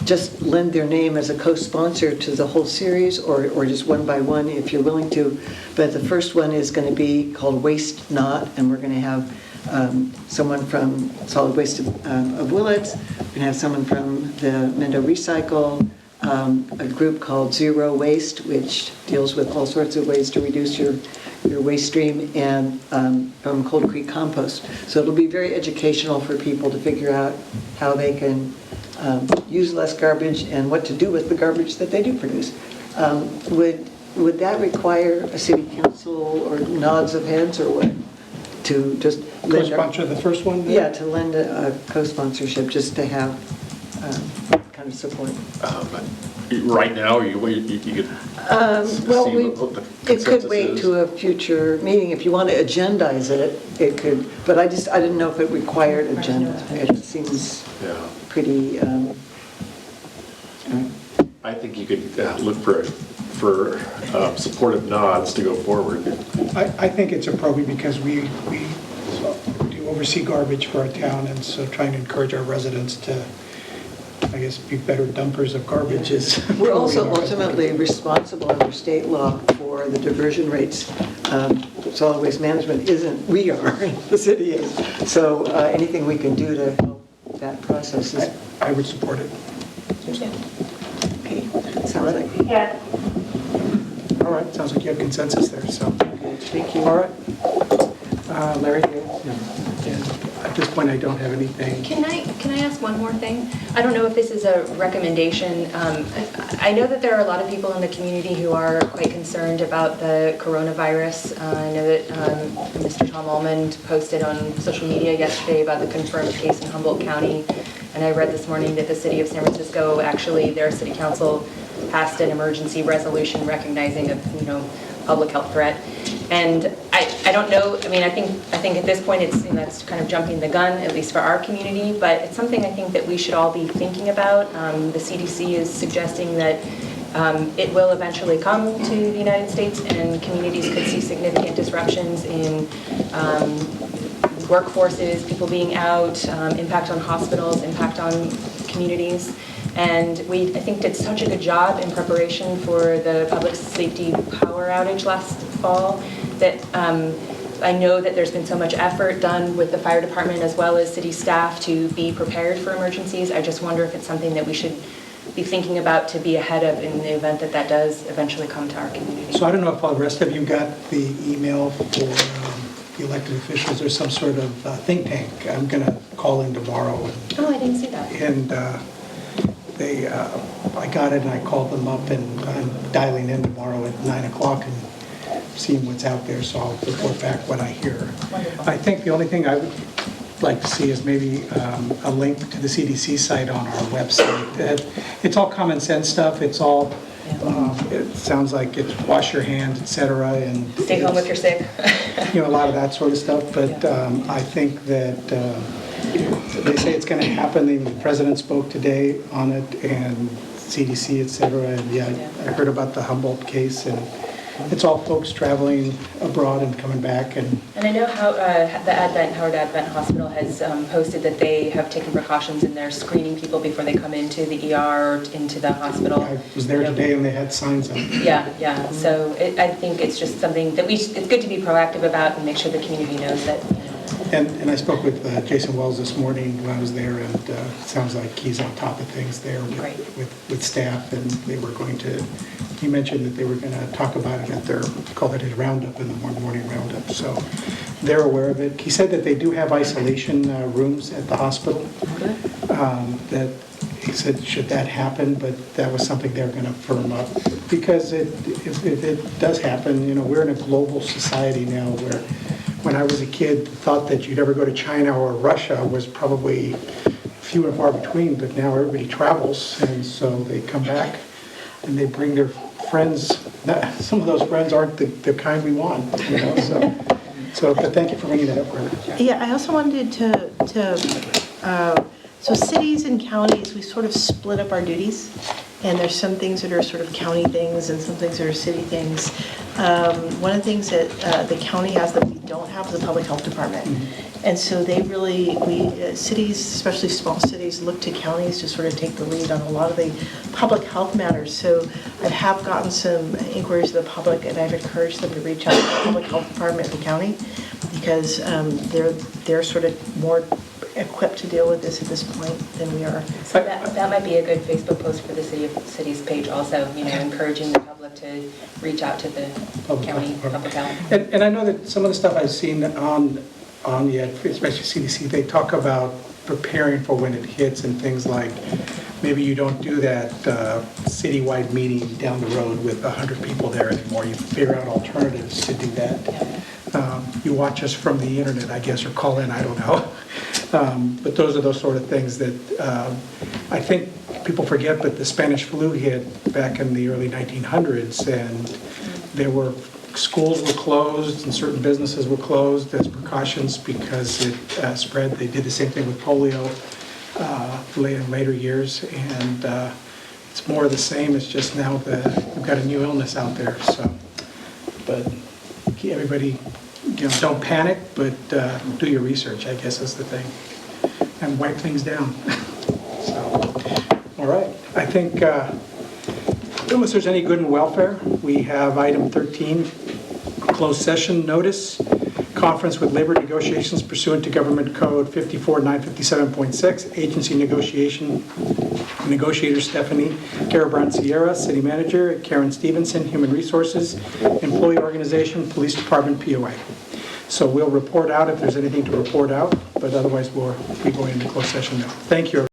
just lend their name as a co-sponsor to the whole series, or just one by one if you're willing to. But the first one is going to be called Waste Not, and we're going to have someone from Solid Waste of Willits. We're going to have someone from the Mendo Recycle, a group called Zero Waste, which deals with all sorts of ways to reduce your waste stream, and from Cold Creek Compost. So it'll be very educational for people to figure out how they can use less garbage and what to do with the garbage that they do produce. Would that require a city council or nods of heads, or what? To just Co-sponsor the first one? Then? Yeah, to lend a co-sponsorship, just to have kind of support. Right now, you could Well, see what the it could consensus wait is. to a future meeting. If you want to agendize it, it could, but I didn't know if it required agenda. It seems Yeah. pretty, I think you could look for supportive nods to go forward. I think it's appropriate because we do oversee garbage for our town, and so trying to encourage our residents to, I guess, be better dumpers of garbage is. we're also ultimately responsible under state law for the diversion rates. Solid waste management isn't, we are, the city is. So anything we can do to help that process is. I would support it. Okay, sounds like. Yeah. All right, sounds like you have consensus there, so. Thank you. All right. Larry? And at this point, I don't have anything. Can I ask one more thing? I don't know if this is a recommendation. I know that there are a lot of people in the community who are quite concerned about the coronavirus. I know that Mr. Tom Almond posted on social media yesterday about the confirmed case in Humboldt County. And I read this morning that the city of San Francisco, actually their city council passed an emergency resolution recognizing a public health threat. And I don't know, I mean, I think at this point that's kind of jumping the gun, at least for our community, but it's something I think that we should all be thinking about. The CDC is suggesting that it will eventually come to the United States, and communities could see significant disruptions in workforces, people being out, impact on hospitals, impact on communities. And I think, did such a good job in preparation for the public safety power outage last fall that I know that there's been so much effort done with the fire department as well as city staff to be prepared for emergencies. I just wonder if it's something that we should be thinking about to be ahead of in the event that does eventually come to our community. So I don't know if all the rest of you got the email for the elected officials or some sort of think tank. I'm going to call in tomorrow. Oh, I didn't see that. And I got it and I called them up, and I'm dialing in tomorrow at 9 o'clock and seeing what's out there, so I'll report back what I hear. Wonderful. I think the only thing I would like to see is maybe a link to the CDC site on our website. It's all common sense stuff. It's all, it sounds like it's wash your hands, et cetera, and Stay home if you're sick. a lot of that sort of stuff. But I think that they say it's going to happen. The president spoke today on it, and CDC, et cetera. And I heard about the Humboldt case, and it's all folks traveling abroad and coming back. And I know how the Howard Advent Hospital has posted that they have taken precautions in their screening people before they come into the ER or into the hospital. I was there today, and they had signs on it. Yeah. So I think it's just something that it's good to be proactive about and make sure the community knows that. And I spoke with Jason Wells this morning when I was there, and it sounds like he's on top of things there with staff, and they were going to he mentioned that they were going to talk about it at their, call it his roundup, in the morning roundup. So they're aware of it. He said that they do have isolation rooms at the hospital. That he said, should that happen, but that was something they're going to firm up. Because if it does happen, you know, we're in a global society now where when I was a kid, the thought that you'd ever go to China or Russia was probably few and far between, but now everybody travels, and so they come back and they bring their friends. Some of those friends aren't the kind we want, you know, so but thank you for bringing that up, Greg. Yeah, I also wanted so cities and counties, we sort of split up our duties, and there's some things that are sort of county things and some things that are city things. One of the things that the county has that we don't have is the public health department. And so they really, cities, especially small cities, look to counties to sort of take the lead on a lot of the public health matters. So I have gotten some inquiries of the public, and I've encouraged them to reach out to the public health department in the county, because they're sort of more equipped to deal with this at this point than we are. So that might be a good Facebook post for the city's page also, you know, encouraging the public to reach out to the county public health. And I know that some of the stuff I've seen on the, especially CDC, they talk about preparing for when it hits and things like, maybe you don't do that citywide meeting down the road with 100 people there anymore. You figure out alternatives to do that. You watch us from the internet, I guess, or call in, I don't know. But those are those sort of things that I think people forget, but the Spanish flu hit back in the early 1900s, and there were schools were closed and certain businesses were closed as precautions because it spread. They did the same thing with polio in later years, and it's more of the same. It's just now we've got a new illness out there. So, but everybody, you know, don't panic, but do your research, I guess is the thing, and wipe things down. So, all right. I think unless there's any good in welfare, we have item 13, closed session notice, conference with labor negotiations pursuant to Government Code 54957.6, agency negotiator Stephanie Garabran Sierra, city manager, Karen Stevenson, human resources, employee organization, police department, POA. So we'll report out if there's anything to report out, but otherwise we'll be going into closed session now. Thank you.